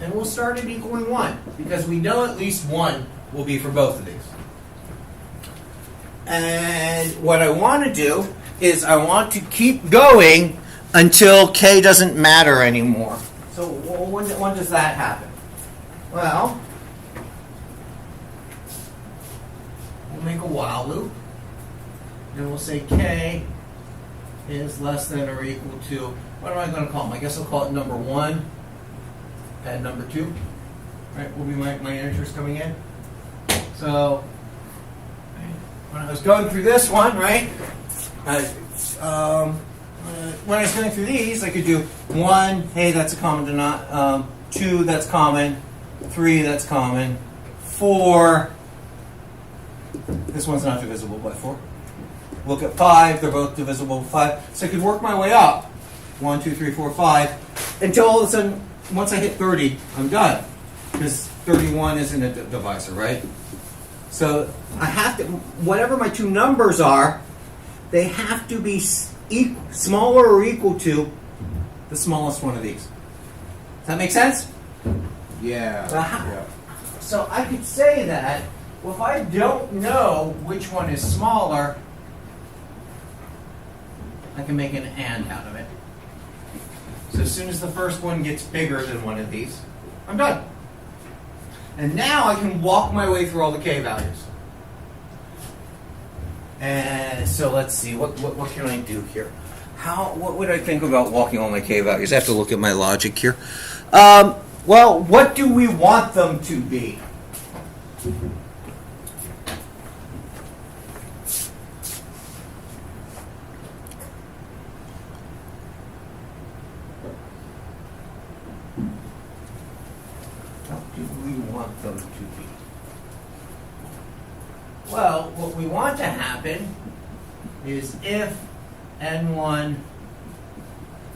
And we'll start at equaling 1, because we know at least 1 will be for both of these. And what I want to do is I want to keep going until K doesn't matter anymore. So when does that happen? Well, we'll make a while loop. And we'll say K is less than or equal to, what am I going to call them? I guess I'll call it number 1 and number 2. Right, will be my integers coming in. So when I was going through this one, right, when I was going through these, I could do 1, hey, that's a common denominator, 2, that's common, 3, that's common, 4, this one's not divisible by 4. Look at 5, they're both divisible by 5. So I could work my way up, 1, 2, 3, 4, 5, until all of a sudden, once I hit 30, I'm done. Because 31 isn't a divisor, right? So I have to, whatever my two numbers are, they have to be smaller or equal to the smallest one of these. Does that make sense? Yeah. Yeah. So I could say that, well, if I don't know which one is smaller, I can make an and out of it. So as soon as the first one gets bigger than one of these, I'm done. And now I can walk my way through all the K values. And so let's see, what can I do here? What would I think about walking all my K values? I have to look at my logic here. Well, what do we want them to be? What do we want them to be? Well, what we want to happen is if n1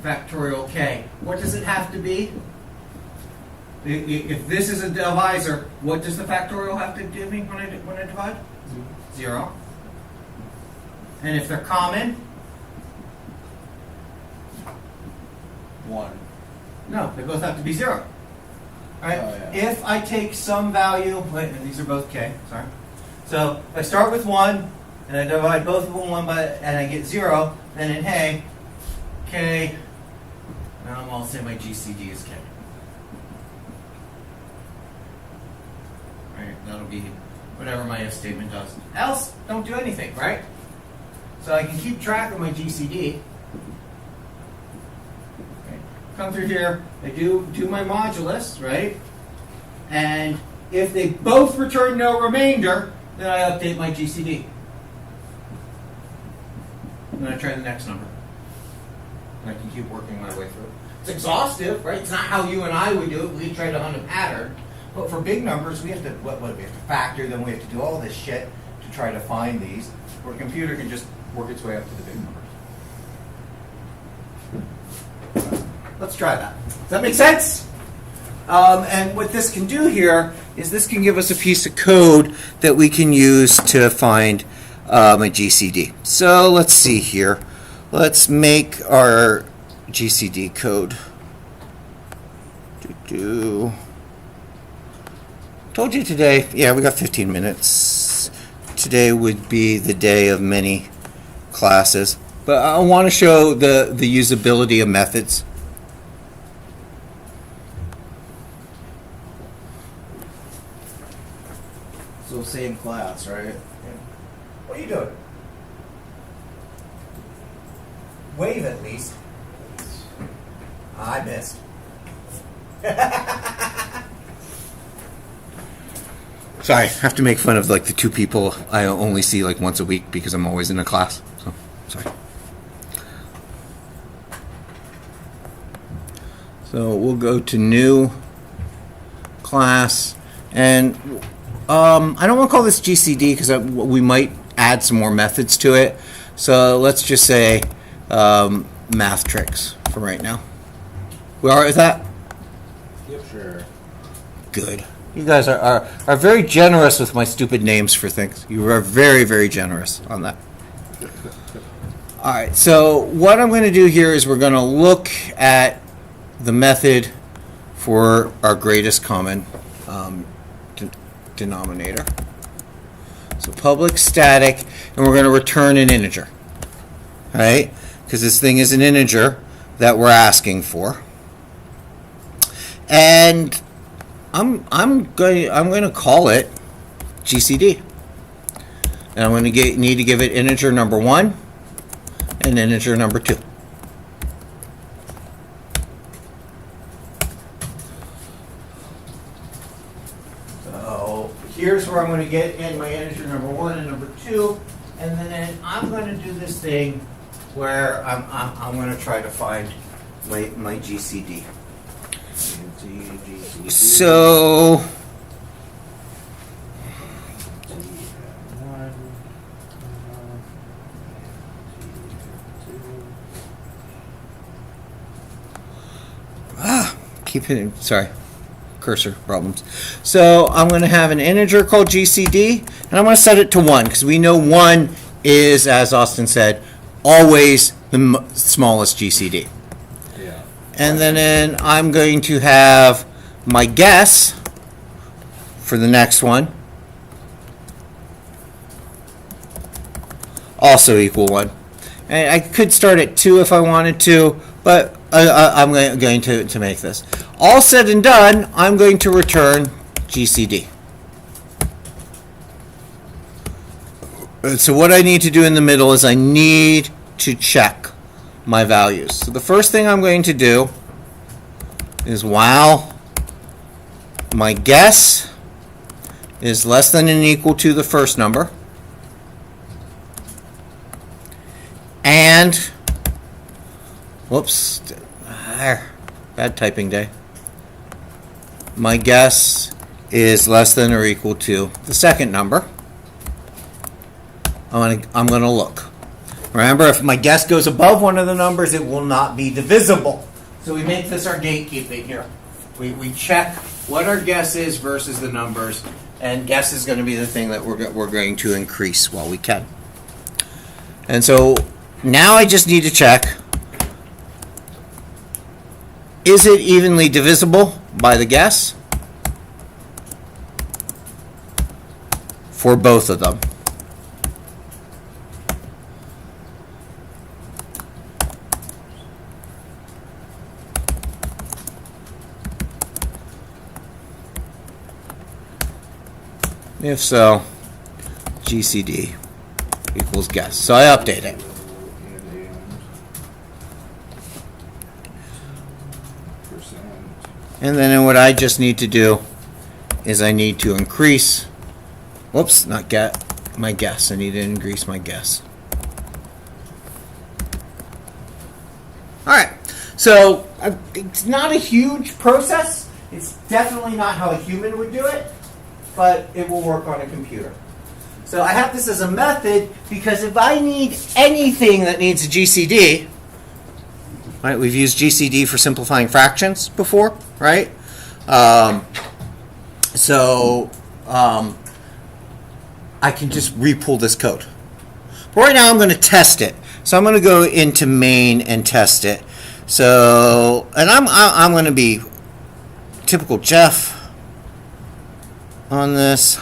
factorial k. What does it have to be? If this is a divisor, what does the factorial have to give me when I divide? 0. And if they're common? 1. No, they both have to be 0. All right. Oh, yeah. If I take some value, and these are both k, sorry. So if I start with 1, and I divide both of them and I get 0, then in hey, k, now I'll say my GCD is k. All right, that'll be whatever my if statement does. Else, don't do anything, right? So I can keep track of my GCD. Okay. Come through here, I do my modulus, right? And if they both return no remainder, then I update my GCD. And then I try the next number. And I can keep working my way through. It's exhaustive, right? It's not how you and I would do it. We try to hunt a pattern. But for big numbers, we have to what we have to factor, then we have to do all this shit to try to find these. Where a computer can just work its way up to the big numbers. Let's try that. Does that make sense? And what this can do here is this can give us a piece of code that we can use to find a GCD. So let's see here. Let's make our GCD code. Told you today, yeah, we got 15 minutes. Today would be the day of many classes. But I want to show the usability of methods. So same class, right? What are you doing? Wave at least. I missed. Sorry, I have to make fun of like the two people I only see like once a week because I'm always in a class. So, sorry. So we'll go to new class, and I don't want to call this GCD because we might add some more methods to it. So let's just say math tricks for right now. We all right with that? Yep, sure. Good. You guys are very generous with my stupid names for things. You are very, very generous on that. All right, so what I'm going to do here is we're going to look at the method for our greatest common denominator. So public static, and we're going to return an integer, right? Because this thing is an integer that we're asking for. And I'm going to call it GCD, and I'm going to need to give it integer number 1 and integer number 2. So here's where I'm going to get in my integer number 1 and number 2, and then I'm going to do this thing where I'm going to try to find my GCD. So keep hitting, sorry, cursor problems. So I'm going to have an integer called GCD, and I'm going to set it to 1 because we know 1 is, as Austin said, always the smallest GCD. Yeah. And then I'm going to have my guess for the next one also equal 1. And I could start at 2 if I wanted to, but I'm going to make this. All said and done, I'm going to return GCD. So what I need to do in the middle is I need to check my values. So the first thing I'm going to do is while my guess is less than and equal to the first number, and whoops, bad typing day. My guess is less than or equal to the second number. I'm going to look. Remember, if my guess goes above one of the numbers, it will not be divisible. So we make this our gatekeeping here. We check what our guess is versus the numbers, and guess is going to be the thing that we're going to increase while we can. And so now I just need to check, is it evenly divisible by the guess for both of them? If so, GCD equals guess. So I update it. Percent. And then what I just need to do is I need to increase, whoops, not get my guess. I need to increase my guess. All right, so it's not a huge process. It's definitely not how a human would do it, but it will work on a computer. So I have this as a method because if I need anything that needs a GCD, right? We've used GCD for simplifying fractions before, right? I can just re-pull this code. But right now I'm going to test it. So I'm going to go into main and test it. So, and I'm going to be typical Jeff on this.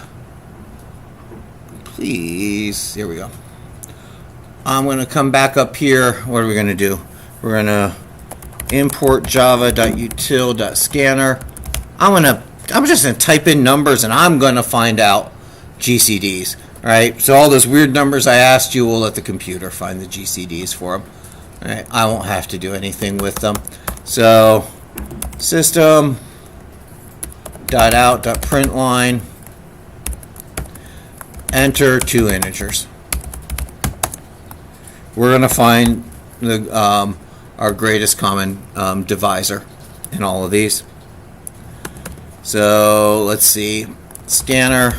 Please, here we go. I'm going to come back up here. What are we going to do? We're going to import java.util.scanner. I'm just going to type in numbers and I'm going to find out GCDs. All right. So all those weird numbers I asked you, we'll let the computer find the GCDs for them. All right. I won't have to do anything with them. So system.out.println, enter 2 integers. We're going to find the our greatest common divisor in all of these. So let's see, scanner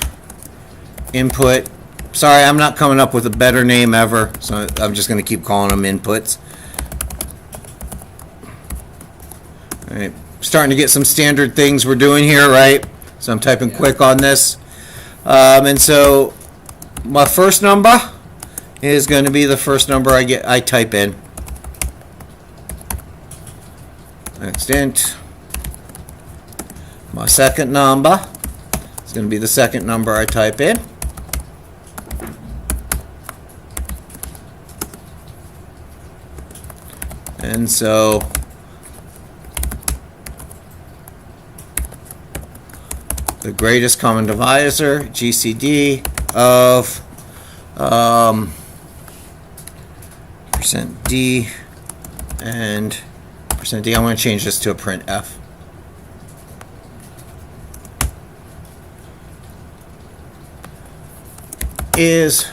input. Sorry, I'm not coming up with a better name ever, so I'm just going to keep calling them inputs. All right, starting to get some standard things we're doing here, right? So I'm typing quick on this, and so my first number is going to be the first number I type in. Next int. My second number is going to be the second number I type in. And so the greatest common divisor, GCD of %d and %d. I'm going to change this to a printf. Is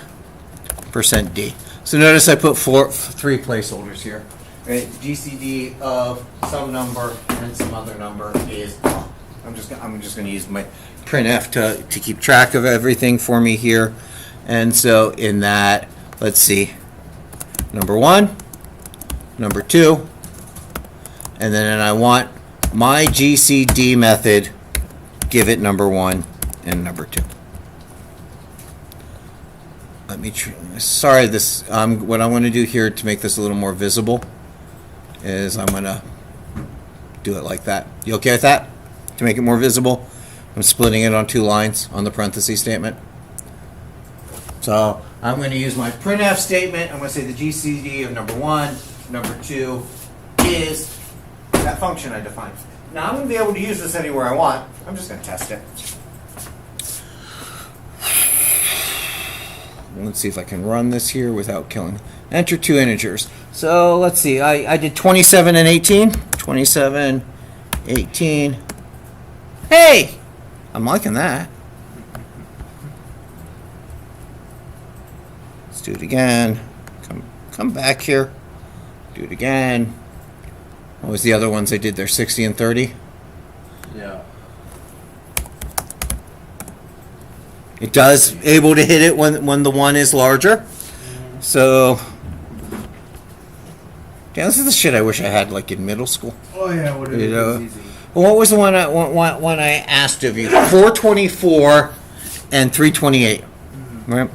%d. So notice I put 3 placeholders here. Right? GCD of some number and some other number is. I'm just going to use my printf to keep track of everything for me here. And so in that, let's see, number 1, number 2, and then I want my GCD method, give it number 1 and number 2. Let me sorry, this what I want to do here to make this a little more visible is I'm going to do it like that. You okay with that? To make it more visible, I'm splitting it on 2 lines on the parenthesis statement. So I'm going to use my printf statement. I'm going to say the GCD of number 1, number 2 is that function I defined. Now I'm going to be able to use this anywhere I want. I'm just going to test it. Let's see if I can run this here without killing. Enter 2 integers. So let's see. I did 27 and 18. 27, 18. Hey! I'm liking that. Let's do it again. Come back here. Do it again. What was the other ones I did there? 60 and 30? Yeah. It does able to hit it when the 1 is larger. So, damn, this is the shit I wish I had like in middle school. Oh yeah, what You know? easy. Well, what was the one I asked of you? 424 and 328. Right?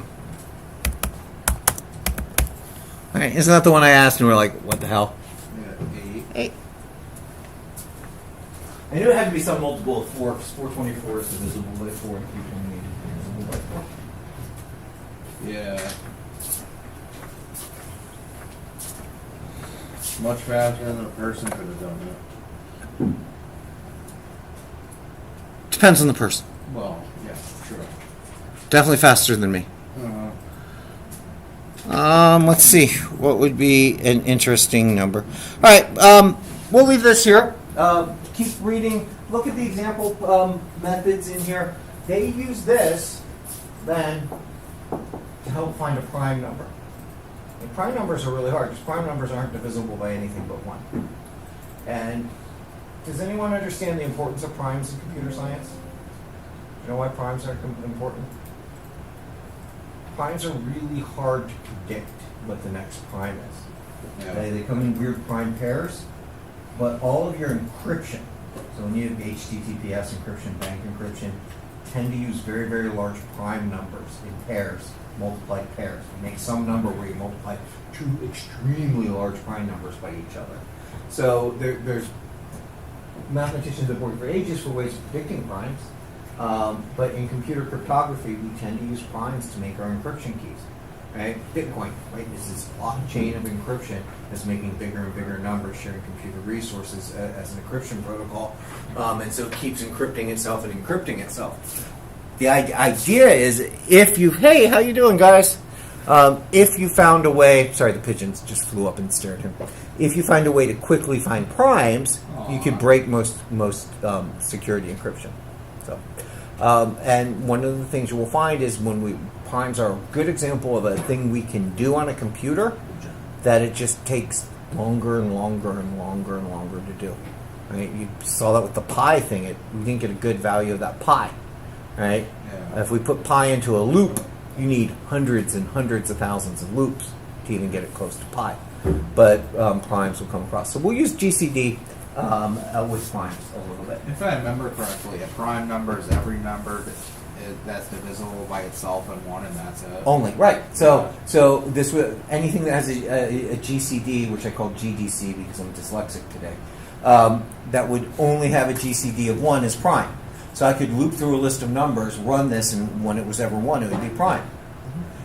All right, isn't that the one I asked and we're like, what the hell? Yeah, 8. I knew it had to be some multiple of 4 because 424 is divisible by 4 and 328 is divisible by 4. 8. Yeah. Much faster than a person could have done it. Depends on the person. Well, yeah, sure. definitely faster than me. Let's see. What would be an interesting number? All right. We'll leave this here. Keep reading. Look at the example methods in here. They use this then to help find a prime number. And prime numbers are really hard because prime numbers aren't divisible by anything but 1. And does anyone understand the importance of primes in computer science? Do you know why primes are important? Primes are really hard to predict what the next prime is. Yeah. They come in weird prime pairs, but all of your encryption, so when you have HTTPS encryption, bank encryption, tend to use very, very large prime numbers in pairs, multiplied pairs. You make some number where you multiply 2 extremely large prime numbers by each other. So there's mathematicians have worked for ages for ways of predicting primes. But in computer cryptography, we tend to use primes to make our encryption keys. Right? Bitcoin, right? Is this blockchain of encryption that's making bigger and bigger numbers, sharing computer resources as an encryption protocol, and so it keeps encrypting itself and encrypting itself. The idea is, if you, hey, how you doing, guys? If you found a way, sorry, the pigeons just flew up and stared at him. If you find a way to quickly find primes, you could break most security encryption. So, and one of the things you will find is primes are a good example of a thing we can do on a computer that it just takes longer and longer and longer and longer to do. Right? You saw that with the pi thing. We didn't get a good value of that pi. Right? Yeah. If we put pi into a loop, you need hundreds and hundreds of thousands of loops to even get it close to pi. But primes will come across. So we'll use GCD with primes a little bit. If I remember correctly, a prime number is every number that's divisible by itself in 1, and that's it. Only, right. So this would, anything that has a GCD, which I call GDC because I'm dyslexic today, that would only have a GCD of 1 is prime. So I could loop through a list of numbers, run this, and when it was ever 1, it would be prime.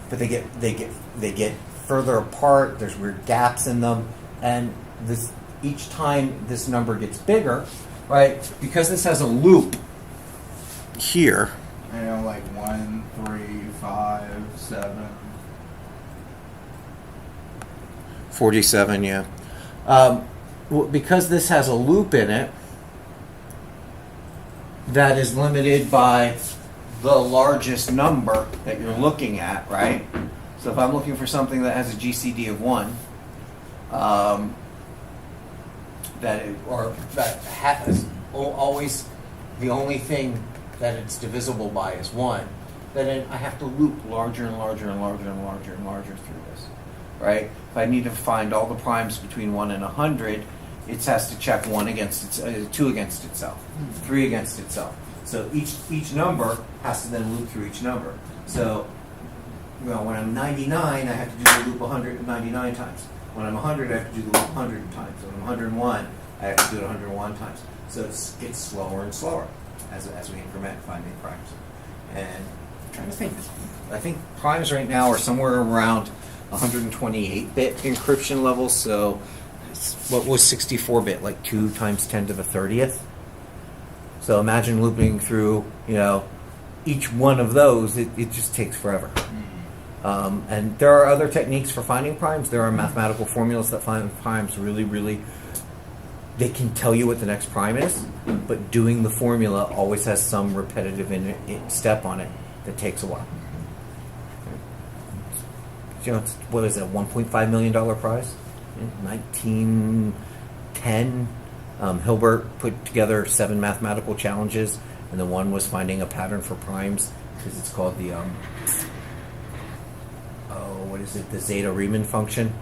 But they get further apart. There's weird gaps in them, and each time this number gets bigger, right? Because this has a loop here. You know, like 1, 3, 5, 7. 47, yeah. Because this has a loop in it, that is limited by the largest number that you're looking at, right? So if I'm looking for something that has a GCD of 1, that has always the only thing that it's divisible by is 1, then I have to loop larger and larger and larger and larger and larger through this, right? If I need to find all the primes between 1 and 100, it has to check 1 against 2 against itself, 3 against itself. So each number has to then loop through each number. So, when I'm 99, I have to do the loop 199 times. When I'm 100, I have to do the loop 100 times. When I'm 101, I have to do it 101 times. So it gets slower and slower as we increment finding primes. And I'm trying to think. I think primes right now are somewhere around 128-bit encryption levels. So what was 64-bit? Like 2 times 10 to the 30th. So imagine looping through, each one of those. It just takes forever. And there are other techniques for finding primes. There are mathematical formulas that find primes really, really. They can tell you what the next prime is, but doing the formula always has some repetitive step on it that takes a while. What is it? A $1.5 million prize? 1910. Hilbert put together 7 mathematical challenges, and the one was finding a pattern for primes because it's called the the zeta Riemann function.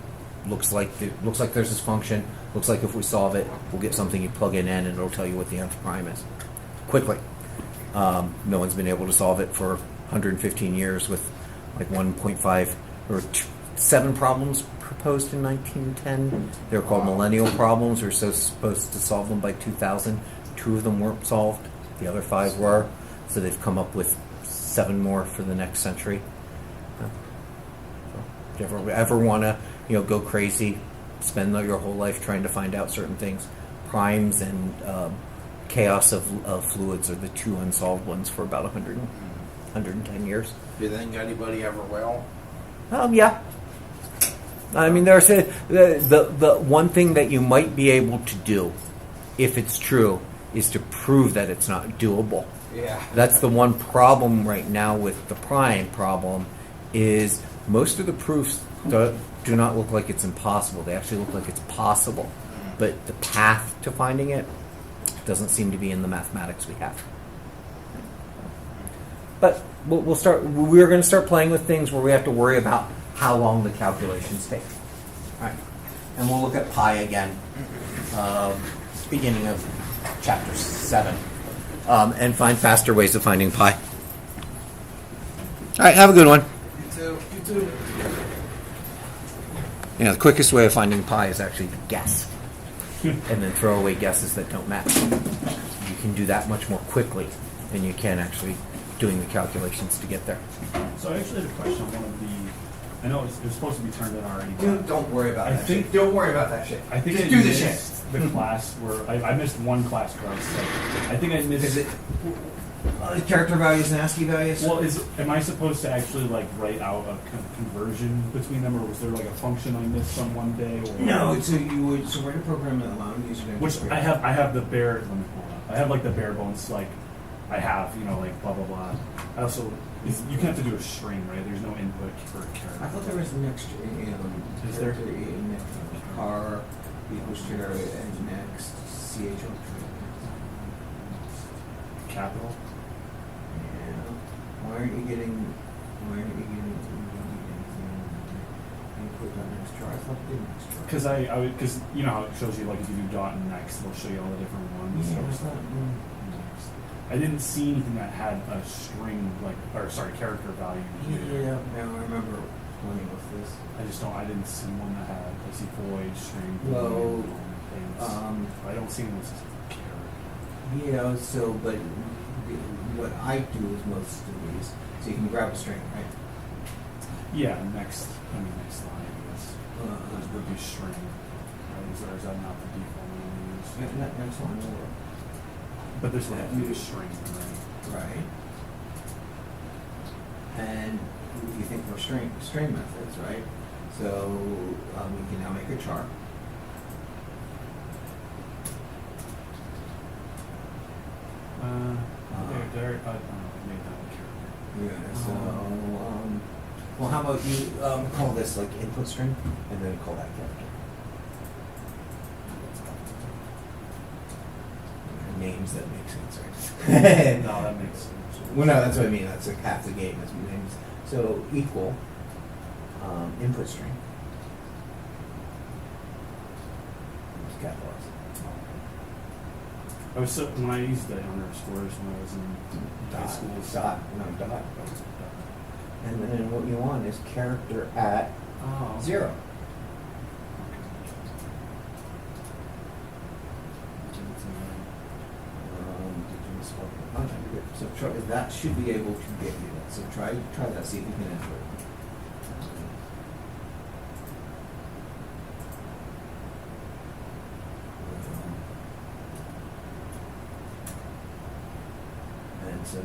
Looks like there's this function. Looks like if we solve it, we'll get something you plug in, and it'll tell you what the nth prime is quickly. No one's been able to solve it for 115 years with like 1.5 or 7 problems proposed in 1910. They were called millennial problems. We were supposed to solve them by 2000. 2 of them weren't solved. The other 5 were. So they've come up with 7 more for the next century. Do you ever want to, go crazy, spend your whole life trying to find out certain things? Primes and chaos of fluids are the 2 unsolved ones for about 100 110 years. Do you think anybody ever will? Yeah. I mean, there's the one thing that you might be able to do, if it's true, is to prove that it's not doable. Yeah. That's the one problem right now with the prime problem, is most of the proofs do not look like it's impossible. They actually look like it's possible, but the path to finding it doesn't seem to be in the mathematics we have. But we'll start. We're going to start playing with things where we have to worry about how long the calculations take. All right, and we'll look at pi again, beginning of chapter 7, and find faster ways of finding pi. All right, have a good one. You too. You too. You know, the quickest way of finding pi is actually to guess, and then throw away guesses that don't match. You can do that much more quickly than you can actually doing the calculations to get there. So I actually had a question on one of the. I know it was supposed to be turned in already. Dude, don't worry about I that think- shit. Don't worry about that shit. I think Just I do the missed shit. the class where I missed one class where I was like, I think I missed. Is it character values and ASCII values? Well, am I supposed to actually like write out a conversion between them, or was there like a function I missed on one day? Or, No, so you would write a program that allows the user to Which integrate. I have the bare. Let me pull it up. I have like the bare bones. Like I have, like blah blah blah. I also you can have to do a string, right? There's no input for a character. I thought there was next Is there? in car equals trigger and next CH. Capital. Yeah. Why aren't you getting input on next chart? I thought it did next chart. Because you know how it shows you like if you do dot and next, it'll show you all the different ones. Yeah, So I thought, I didn't see anything that had a string character value. yeah, now I remember playing with this. I didn't see one that had. I see void, string, Well, things. I don't see one that says character. Yeah, so, but what I do is most of these, so you can grab a string, right? Yeah, next line, I guess. Those would be string. Right? Is that not the default one we use? Next one, But this one has to be a string, right? right? And you think we're string methods, right? So we can now make a chart. There, I made that one character. Yeah. So, well, how about you call this like input string, and then call that character. Names that make sense, right? No, that makes sense. Well, no, that's what I mean. That's like half the game. That's what names. So equal input string. It's capitalized. When I used the underscores when I was in high school. Dot. And then what you want is character at Oh. 0. Did you misspell the content? You're good. So try, that should be able to get you that. So try that. See if you can enter it. And so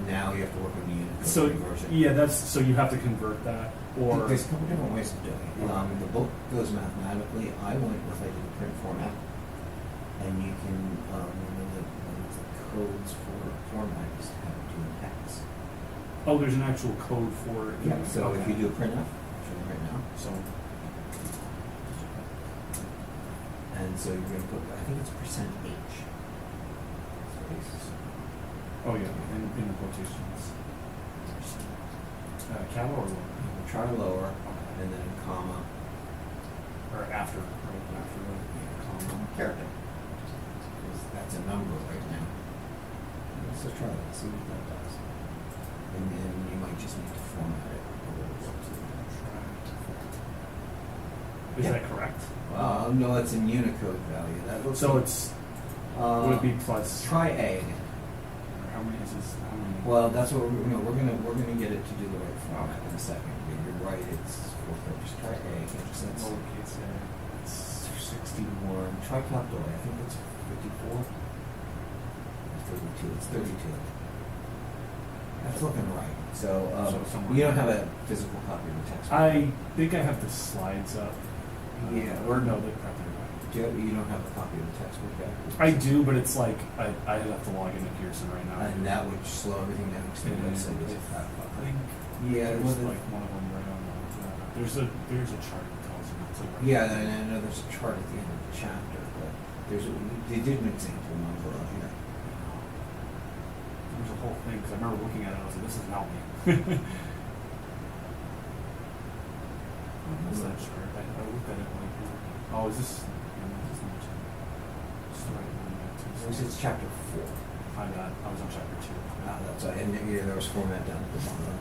now you have to work on the Unicode So version. yeah, so you have to convert that, or There's a couple different ways of doing it. The book goes mathematically. I went with like a print format, and you can one of the codes for format is to have it do an X. oh, there's an actual code for it. Yeah. So if Okay. you do a printf, which I'm right now, So and so you're going to put, I think it's %H. Space. oh yeah, in the quotations. Capital or lower? Try lower, Okay. and then comma, Or after, right after the comma. character. Because that's a number right now. So try that, see what that does. And then you might just need to format it a little bit. Is Yeah. that correct? No, it's in Unicode value. That looks So like, it's would it be plus? try A again. How many is this? How many? Well, that's what we're gonna get it to do the right format in a second. But you're right. It's just try A again. Just that's Lowercase a. it's 61. Try capital A. I think it's 54. It's 32. It's 32. That's looking right. So, So somewhere- you don't have a physical copy of the text. I think I have the slides up. Yeah. Or no, they're probably right. You don't have a copy of the textbook yet? I do, but it's like I have to log into Pearson right now. And that would slow everything down. Because And the website is I think Yeah, there's well, like one of them right on the. There's a chart that tells you. It's like yeah, and I know there's a chart at the end of the chapter, but they did an example number on here. There's a whole thing because I remember looking at it. I was like, this isn't helping. What's that chart? I looked at it like, oh, is this? Yeah, no, this is not chart. Just the right one. This is chapter 4. I was on chapter 2. That's right. And there was format down at the bottom.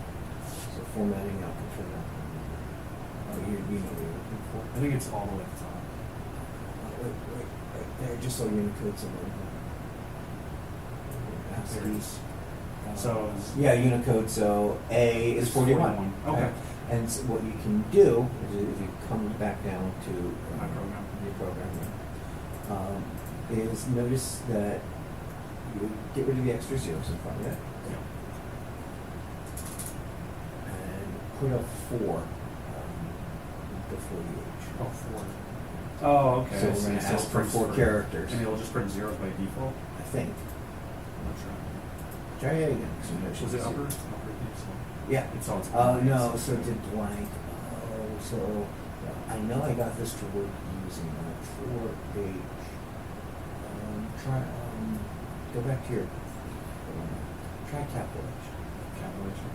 So formatting output for that. Oh, you know what you're looking for? I think it's all the way at the top. Right there, just so Unicode somewhere. There it is. So Yeah, Unicode. So A is 41. Okay. And so what you can do is if you come back down to My program. your program, is notice that you get rid of the extra zeros in front of it Yeah. and put a 4 before the H. Oh, 4. Oh, okay. So I we're see. going to So ask it for prints 4 characters. And it'll just print zeros by default. I think. I'm not sure. Try it again. So you know Was it should upper? be- Upper default. Yeah. It's all. No, so it did blank. So I know I got this to work using that 4H. Try, go back to your, try capital H. Capitalization.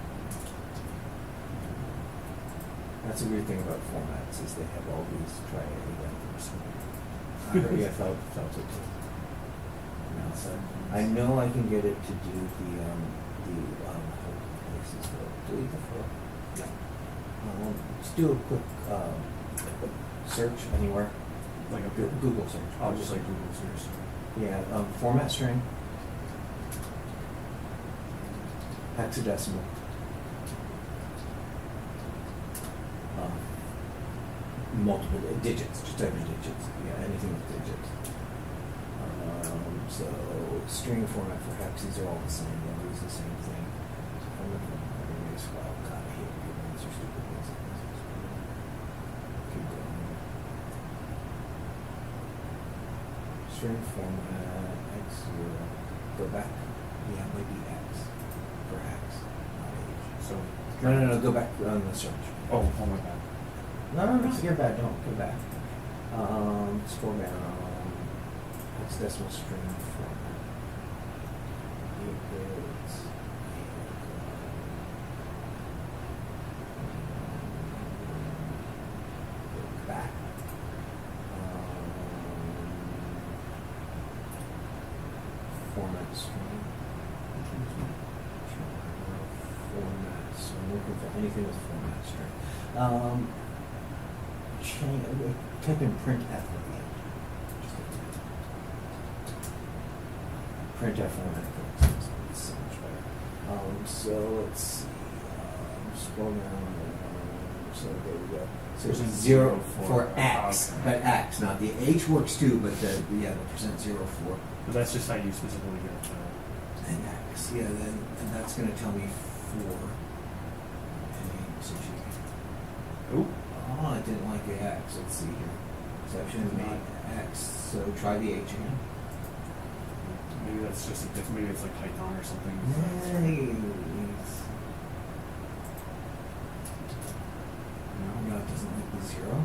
That's a weird thing about formats is they have all these try it again for some reason. I felt it too. No, so I know I can get it to do places for delete the flow. Yeah. Just do a quick search anywhere. Like a Google search. Oh, just like Google search. Yeah, format string, hexadecimal, multiple digits, just type in digits. Yeah, anything with digits. So string format for hex, these are all the same. They'll use the same thing. I'm looking at everybody's file. God, I hate people answer stupid things. Keep going. String format x0. Go back. Yeah, it might be x for hex, not h. So. No. Go back on the search. Oh my bad. No. You're bad. Don't go back. Scroll down. Hexadecimal string format. 8 bits. Go back. Format string. Format. So I'm looking for anything with format string. Type in print F at the end. Print F format. It's so much better. So let's see. Scroll down. So there we go. So Percent 0 for- for X, okay. but X, not the H works too, but the percent 0 for But that's just how you specifically get and X. Yeah, then and that's going to tell me 4. Oop. Oh, it didn't like the X. Let's see here. So I should have made X. So try the H again. Maybe that's just maybe it's like Python or something. Nice. No, it doesn't like the 0.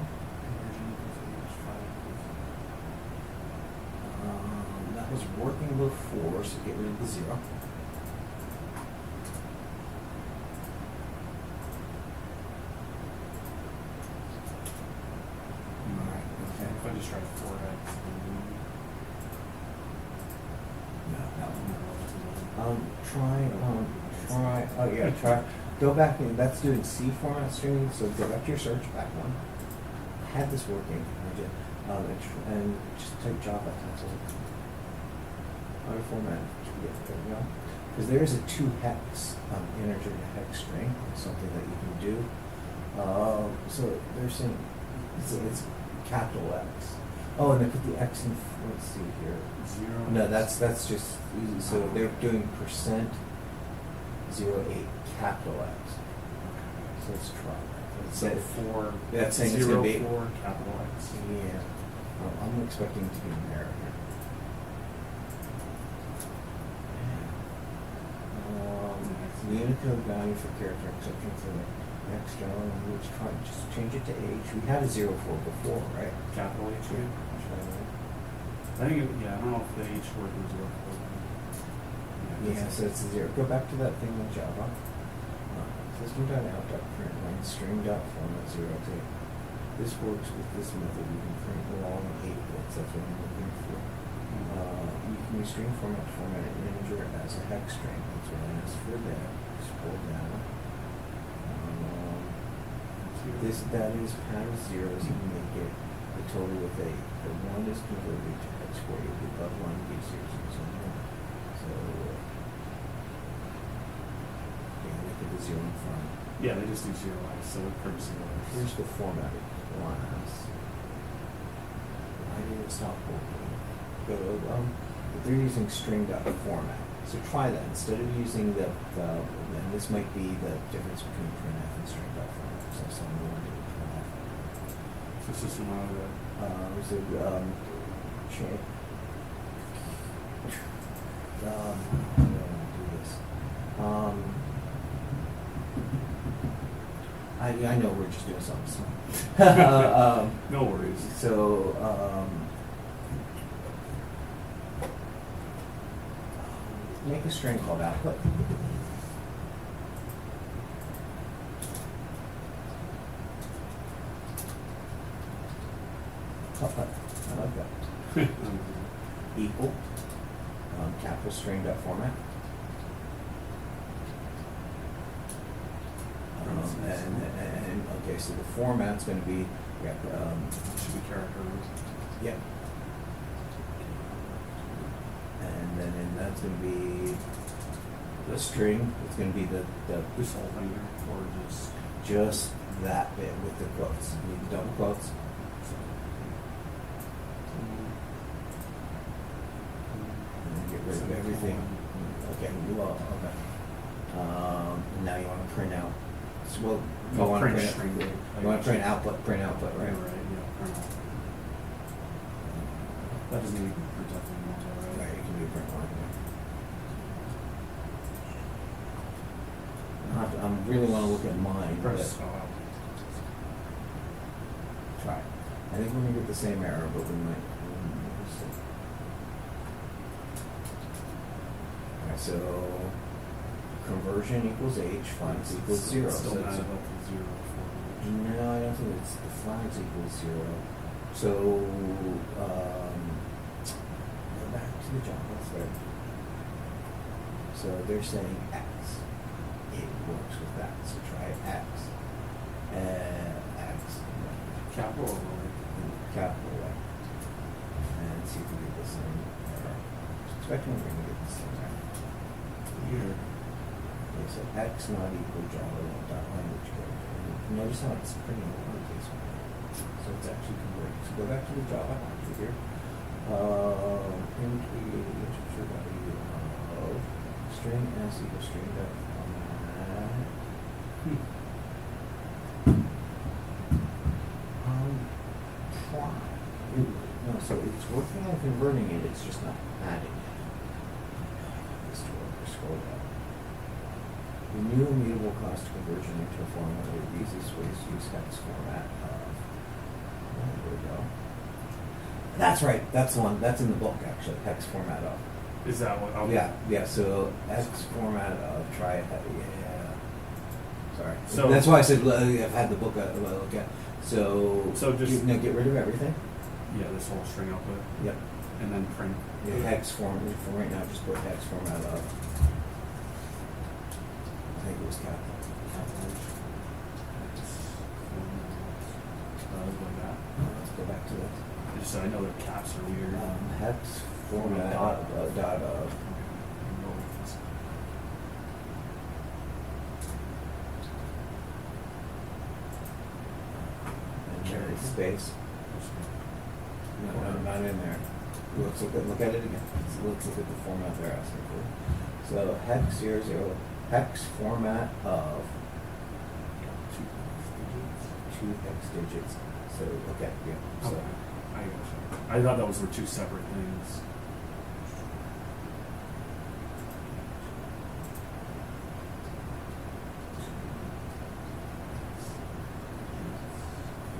That was working before, so get rid of the 0. Alright, okay. If I just try 4x. No, that one. Try. Go back and that's doing C format string. So go back to your search, back one. Had this working, and just type Java. That's all. Auto format. Yeah, there we go. Because there is a 2 hex integer to hex string. It's something that you can do. So they're saying it's capital X. Oh, and they put the X in. Let's see here. 0. No, that's just so they're doing percent. 08 capital X. So let's try that. So Let's say- 4, That's saying it's gonna be- 4, capital X. Yeah, I'm expecting it to be an error here. The Unicode value for character exception for the next general language, try just change it to H. We had a 04 before, right? Capital H, yeah. Try that. I think, yeah, I don't know if the H word was 0. Yeah, so it's a 0. Go back to that thing in Java. System.out.println string.format 0 to 8. This works with this method. You can print along 8 bits. That's what I'm looking for. You can use string format to format an integer as a hex string. That's what I asked for there. Scroll down. That is pound zeros. You can make it the total with 8. The 1 is converted to hex for you. The above line gives 0, 0, 0. So, make it a 0 in front. Yeah, they just do 0 X, so it curves 0 X. Here's the formatted class. Why did it stop working? They're using string.format. So try that. Instead of using and this might be the difference between printf and string.format. So some more to printf. So system out of that. So, check. How do I do this? I know we're just doing something small. No worries. So, make a string called output. Output. I like that. Equal. Capital string.format. And okay, so the format's going to be Should be character. yeah, and then that's going to be the string. It's going to be the This whole thing here, or just that bit with the quotes. You need double quotes. And then get rid of everything. Okay, well, okay. Now you want to print out. So, well, you want to print string. You want to print output, right? Right, yeah, print out. That doesn't even print out anymore, right? Right, it can be a print line. I really want to look at mine. But Press try. I think we're gonna get the same error, but we might. Alright, so conversion equals H, flags equals 0. Still So not it's- about the 0 for no, I don't think it's the flags equals 0. So go back to the Java thread. So they're saying X. It works with that. So try X. X. capital or lower. Capital Y. And see if we get the same error. Expecting we're going to get the same error. Here. Okay, so X not equal Java dot language character. And notice how it's printing a lowercase one. So it's actually converting. So go back to the Java actor here. Print the integer value of string s equals string dot format. Try. No, so it's working on converting it, it's just not adding it. This to work, scroll down. The new immutable cost conversion into a format are the easiest ways to use hex format of. Oh, there we go. That's right, that's the one, that's in the book actually, hex format of. Is that what? Okay. Yeah, so hex format of, try it, yeah. Sorry. So- That's why I said, I've had the book, look at. So just- get rid of everything. Yeah, this whole string output, Yep. and then print. The hex form, for right now, just put hex format of. I think it was capital. Like that. Let's go back to this. Just so I know their caps are weird. Hex format Dot. dot of. And carry space. No, not in there. Look at it again. Let's look at the format they're asking for. So hex 00, hex format of two hex digits. So, okay, yeah. So, Okay. I got you. I thought those were two separate things.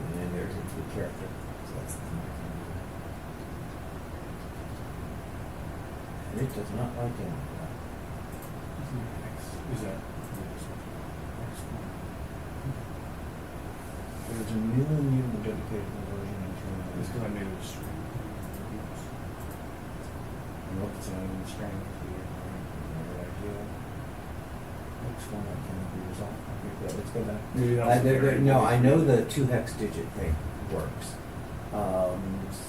and then there's the character. So that's the and it does not like any of that. Is that? There's a new and mutable dedicated version into It's because I made it a string. Nope, it's not even string here. Right idea. Next one that can be resolved. Okay, good. Let's go back. Maybe that was the variable. No, I know the two hex digit thing works.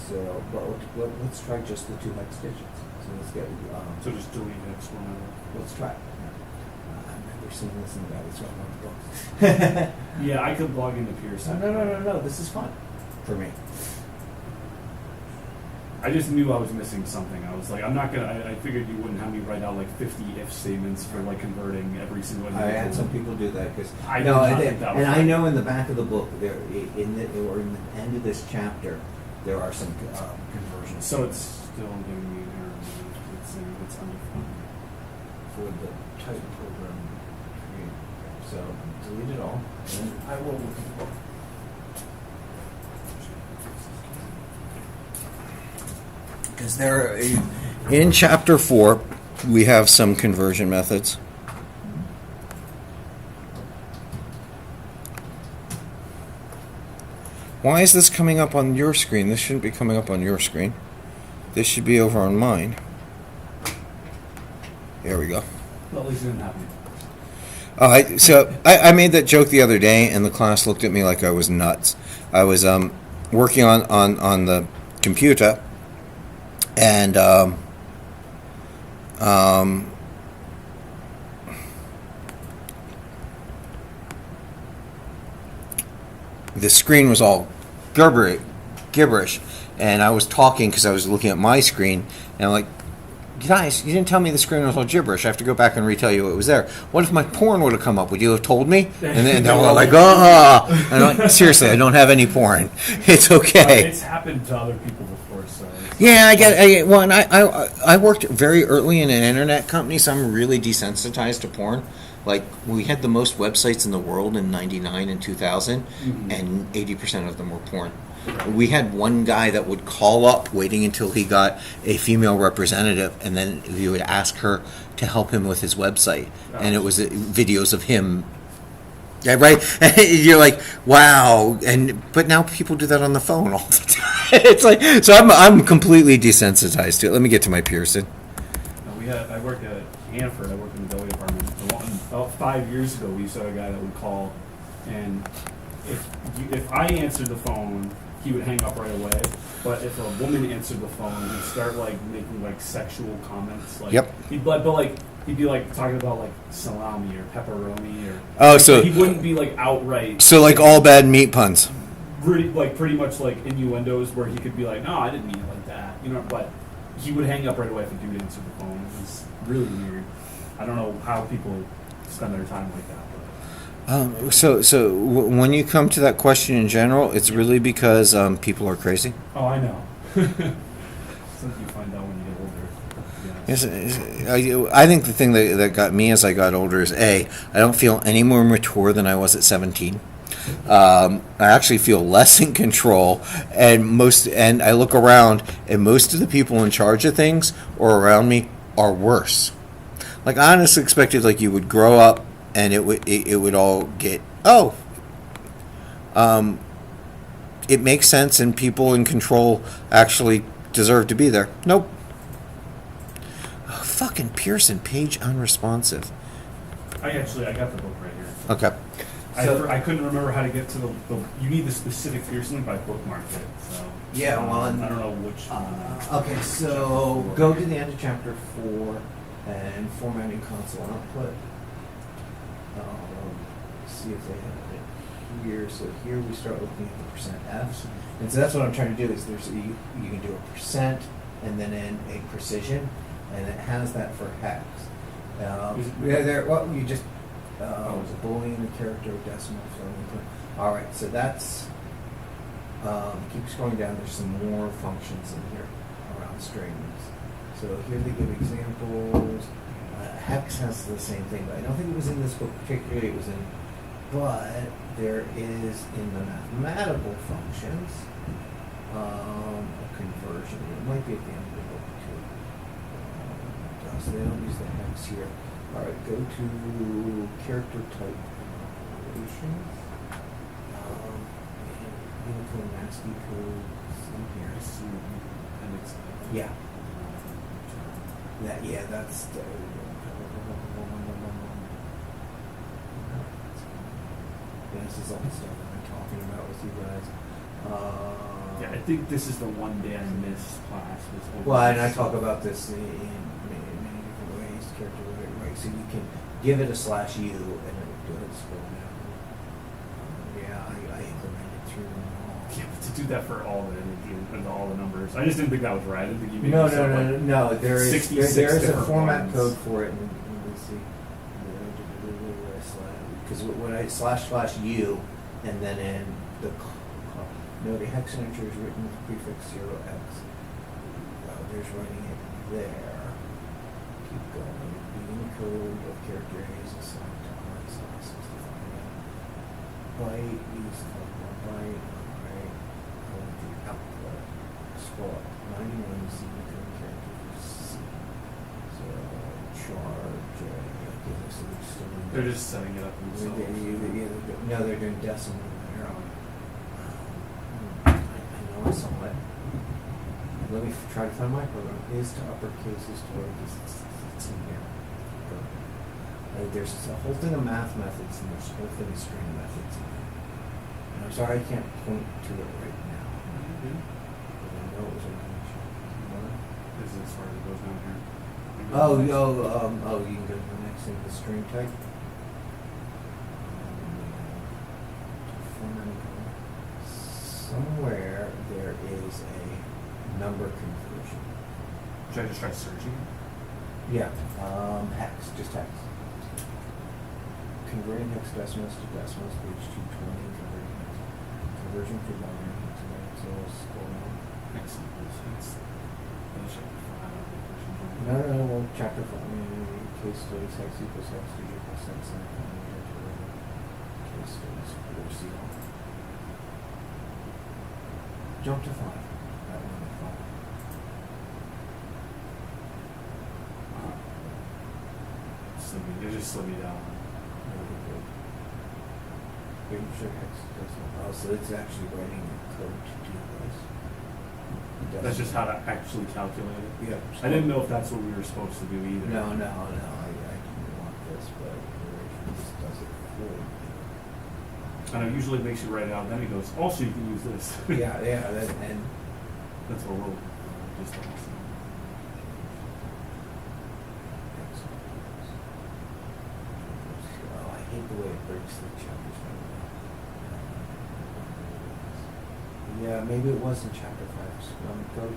So, but let's try just the two hex digits. So let's get. So just delete hex format. Let's try. I've never seen this in that. It's one of the books. Yeah, I could log into Pearson. No. This is fun for me. I just knew I was missing something. I was like, I'm not gonna. I figured you wouldn't have me write out like 50 if statements for like converting every single. I had some people do that because I did no, not and, think that was and I right. know in the back of the book there in the end of this chapter there are some conversions. So it's still giving me an error. It's saying it's undefined. For the type program create. So delete it all, and I will look at the book. Because there, in chapter 4, we have some conversion methods. Why is this coming up on your screen? This shouldn't be coming up on your screen. This should be over on mine. There we go. Well, at least it didn't happen. I made that joke the other day, and the class looked at me like I was nuts. I was working on the computer, and the screen was all gibberish, and I was talking because I was looking at my screen, and I'm like, guys, you didn't tell me the screen was all gibberish. I have to go back and retell you what was there. What if my porn would have come up? Would you have told me? And then they were like, and I'm like, seriously, I don't have any porn. It's okay. It's happened to other people before, so. Yeah, I get. Well, and I worked very early in an internet company, so I'm really desensitized to porn. Like, we had the most websites in the world in '99 and 2000, and 80% of them were porn. We had one guy that would call up waiting until he got a female representative, and then he would ask her to help him with his website. And it was videos of him. Yeah, right? You're like, wow. But now people do that on the phone all the time. It's like, so I'm completely desensitized to it. Let me get to my Pearson. I worked at Hanford. I worked in the billing department. About 5 years ago, we saw a guy that would call, and if I answered the phone, he would hang up right away. But if a woman answered the phone, he'd start like making like sexual comments. Like, Yep. He'd be like talking about like salami or pepperoni or. Oh, so he wouldn't be like outright. So like all bad meat puns. Pretty much like innuendos where he could be like, no, I didn't mean it like that, you know. But he would hang up right away if a dude answered the phone. It was really weird. I don't know how people spend their time like that. So when you come to that question in general, it's really because people are crazy. Oh, I know. Something you find out when you get older. Yes, I think the thing that got me as I got older is I don't feel any more mature than I was at 17. I actually feel less in control, and I look around, and most of the people in charge of things or around me are worse. Like, I honestly expected like you would grow up and it would all get it makes sense and people in control actually deserve to be there. Nope. Oh, fucking Pearson, page unresponsive. I got the book right here. Okay. I couldn't remember how to get to the you need the specific Pearson link, but I bookmarked it. So Yeah, well, I don't know which one. okay, so go to the end of chapter 4 and formatting console output. See if they have it here. So here we start looking at the percent %F. And so that's what I'm trying to do is you can do a percent and then a precision, and it has that for hex. Yeah, there. Well, you just Oh, is it? Boolean, the character, decimal, floating point. All right, so that's. Keep scrolling down. There's some more functions in here around strings. So here they give examples. Hex has the same thing, but I don't think it was in this book particularly. It was in, but there is in the mathematical functions a conversion. It might be at the end of the book too. So they don't use the hex here. All right, go to character type operations. Unicode, ASCII code, in here. Yeah. Yeah, that's the. Yeah, this is all the stuff I've been talking about with you guys. Yeah, I think this is the one day I missed class. Well, and I talk about this in many different ways, character right? So you can give it a /u and it will do it. Scroll down. Yeah, I implemented through them all. Yeah, but to do that for all the numbers, I just didn't think that was right. I didn't think you made No. There is 66 there is a different format ones. code for it. And let's see. Because when I /u and then in the the hex signature is written with prefix 0x. There's writing it there. Keep going. The Unicode of character A is assigned to R/65. Byte is called byte. Alright. The output. Scroll up. 91 is the Unicode character for C. So charge. They're just setting it up themselves. No, they're doing decimal. I saw it. Let me try to find my program. Is to uppercase is to lowercase. It's in here. There's a whole thing of math methods and there's a whole thing of string methods in there. And I'm sorry I can't point to it right now. But I know it was a mention. This is as far as it goes down here. You can go to the next thing, the string type. Somewhere there is a number conversion. Should I just try searching? Yeah, hex, just hex. Converting hexadecimals to decimals, page 220, converting hex. Conversion for binary hex, right? So we'll scroll down. Excellent. No, well, chapter 5, case studies, hex equals hex, digit equals hex, and case studies, we'll see all. Jump to 5. That one at 5. They just slid me down. Really good. Wait, sure hex decimal. Oh, so it's actually writing the code to do this. That's just how to actually calculate it. Yeah. I didn't know if that's what we were supposed to do either. No, I didn't want this, but it just does it for you. I know usually it makes you write it out, then it goes, also you can use this. Yeah, and That's what we'll just awesome. oh, I hate the way it breaks the chapters. Yeah, maybe it was in chapter 5. So, go to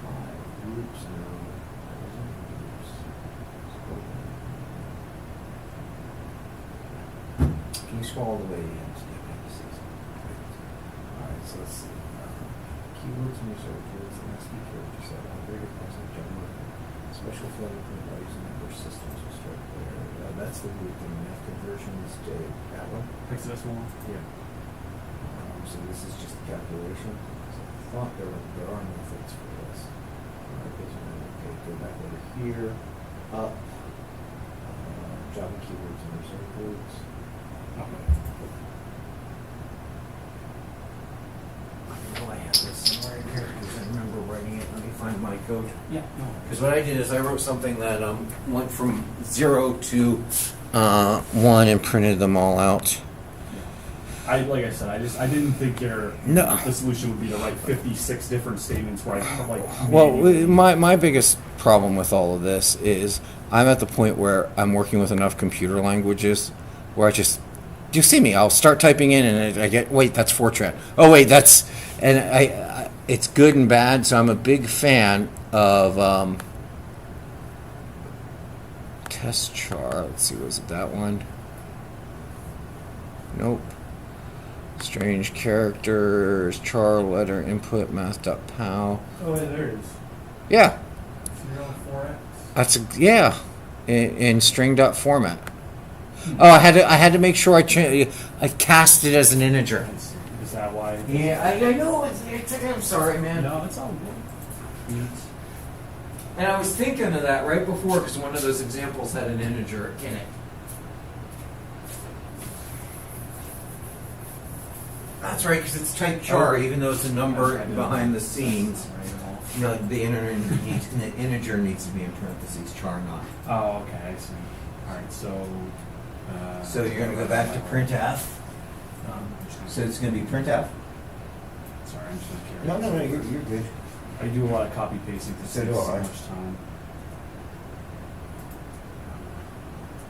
5 groups now. Can you scroll all the way to the end to the appendices? Alright, so let's see. Keywords and reserved words and ASCII character set on greater present general special flavor for values and number systems will start there. That's the weird thing. Math conversions to that one. Hexadecimal one? Yeah. So this is just a calculation. So I thought there are methods for this. Okay, go back over here, up, Java keywords and reserved words. Okay. I know I have this somewhere here because I remember writing it. Let me find my code. Yeah, no. Because what I did is I wrote something that went from 0 to 1 and printed them all out. Like I said, I didn't think the solution would be to write 56 different statements where I Well, my biggest problem with all of this is I'm at the point where I'm working with enough computer languages where I just, do you see me? I'll start typing in and I get, wait, that's Fortran. Oh, wait, that's, and I it's good and bad. So I'm a big fan of test char. Let's see, was it that one? Nope. Strange characters, char letter input math.pow. Oh, yeah, there it is. Yeah, 0 4x. that's yeah, in string.format. Oh, I had to make sure I cast it as an integer. Is that why? Yeah, I know. I'm sorry, man. No, it's all good. And I was thinking of that right before because one of those examples had an integer in it. That's right, because it's type char, even though it's a number That's right. behind the scenes. Right. You know, the integer needs to be in parentheses, char not. Oh, okay, I see. All right, so. So you're going to go back to printf. So it's going to be printf. Sorry, I'm just curious. No, you're good. I do a lot of copy pasting. This So do takes so I. much time.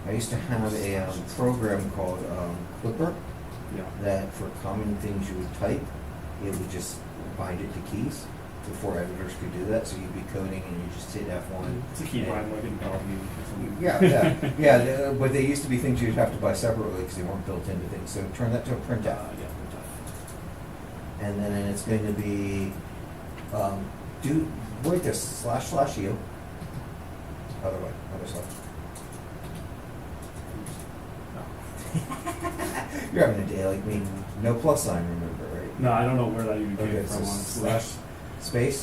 I used to have a program called Clipper Yeah. that for common things you would type, it would just bind it to keys before editors could do that. So you'd be coding and you just hit F1. It's a keybind like in Bellevue or something. Yeah. But they used to be things you'd have to buy separately because they weren't built into things. So turn that to a printf. Yeah. And then it's going to be wait this //u. Other way, other side. You're having a day like me. No plus sign, remember, right? No, I don't know where that even came Okay, from. so Honestly. space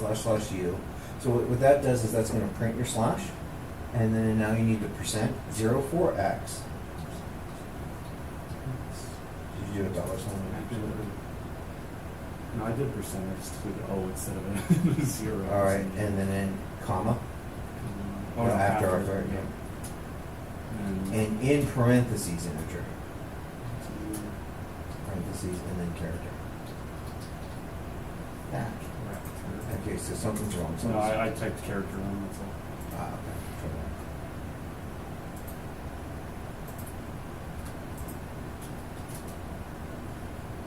//u. So what that does is that's going to print your slash, and then now you need the percent 04x. Did you do a dollar sign? No, I did percent. I just did O instead of a 0. All right, and then in comma. Oh, no, after, after, yeah. And And in parentheses integer. Parentheses and then character. Back. Okay, so something's wrong. No, I typed character wrong. That's all. Ah, okay. Try that.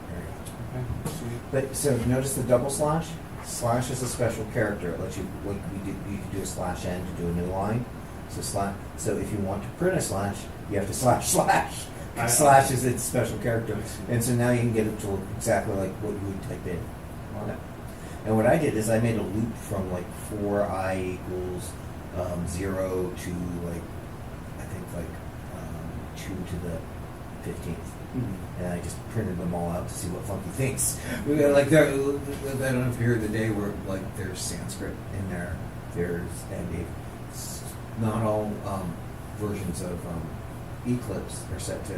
There you go. Okay. Sweet. But so notice the double slash. Slash is a special character. It lets you like you can do a slash n to do a new line. So slash. So if you want to print a slash, you have to slash slash. Slash is its special character, and so now you can get it to look exactly like what you would type in on it. And what I did is I made a loop from like 4i equals 0 to like I think like 2 to the 15th. Mhm. And I just printed them all out to see what funky things. We got like there. I don't know if you heard the day where like there's Sanskrit in there. Not all versions of Eclipse are set to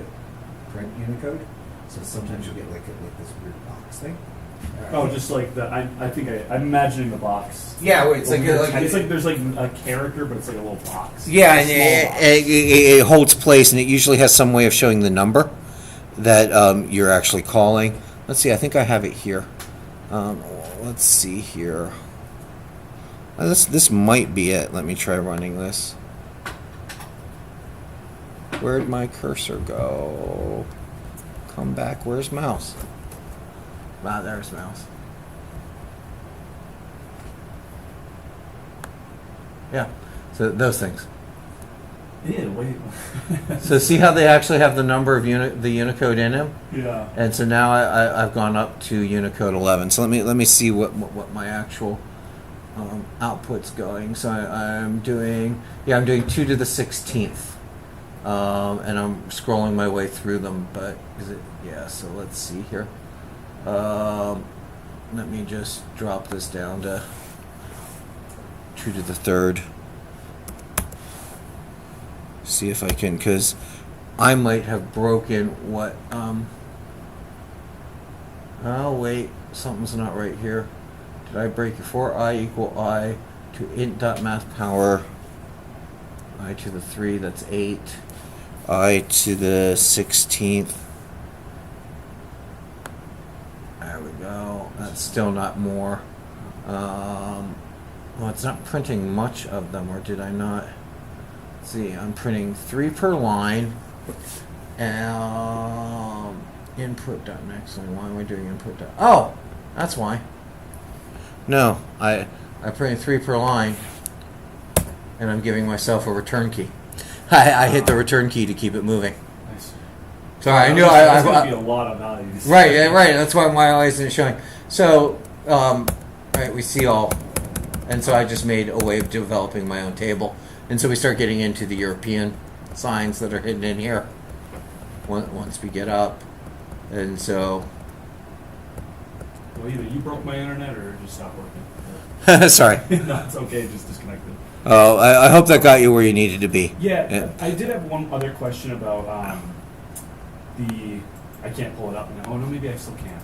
print Unicode. So sometimes you'll get like this weird box thing. Oh, just like the I think I'm imagining the box. Yeah, where it's like it's like there's like a character, but it's like a little box. Yeah, A and small box. it holds place, and it usually has some way of showing the number that you're actually calling. Let's see, I think I have it here. Let's see here. This might be it. Let me try running this. Where'd my cursor go? Come back. Where's mouse? Ah, there's mouse. Yeah. So those things. Yeah, wait. So see how they actually have the number of the Unicode in them, Yeah. and so now I've gone up to Unicode 11. So let me see what my actual output's going. So I'm doing 2 to the 16th, and I'm scrolling my way through them. But so let's see here. Let me just drop this down to 2 to the 3rd. See if I can, because I might have broken what, oh wait, something's not right here. Did I break it? For I equal I to int.mathPower, I to the 3, that's 8, I to the 16th. There we go. That's still not more. Well, it's not printing much of them, or did I not? Let's see, I'm printing 3 per line. Input.next line. Why am I doing input? Oh, that's why. No, I printed 3 per line. and I'm giving myself a return key. I hit the return key to keep it moving. Nice. Sorry, I knew There's going to be a lot of values. right, yeah, right. That's why my eyes isn't showing. So, right, we see all, and so I just made a way of developing my own table, and so we start getting into the European signs that are hidden in here. Once we get up, and so. Well, either you broke my internet or it just stopped working. Sorry. No, it's okay. Just disconnected. Oh, I hope that got you where you needed to be. Yeah, I did have one other question about the. I can't pull it up now. Oh no, maybe I still can.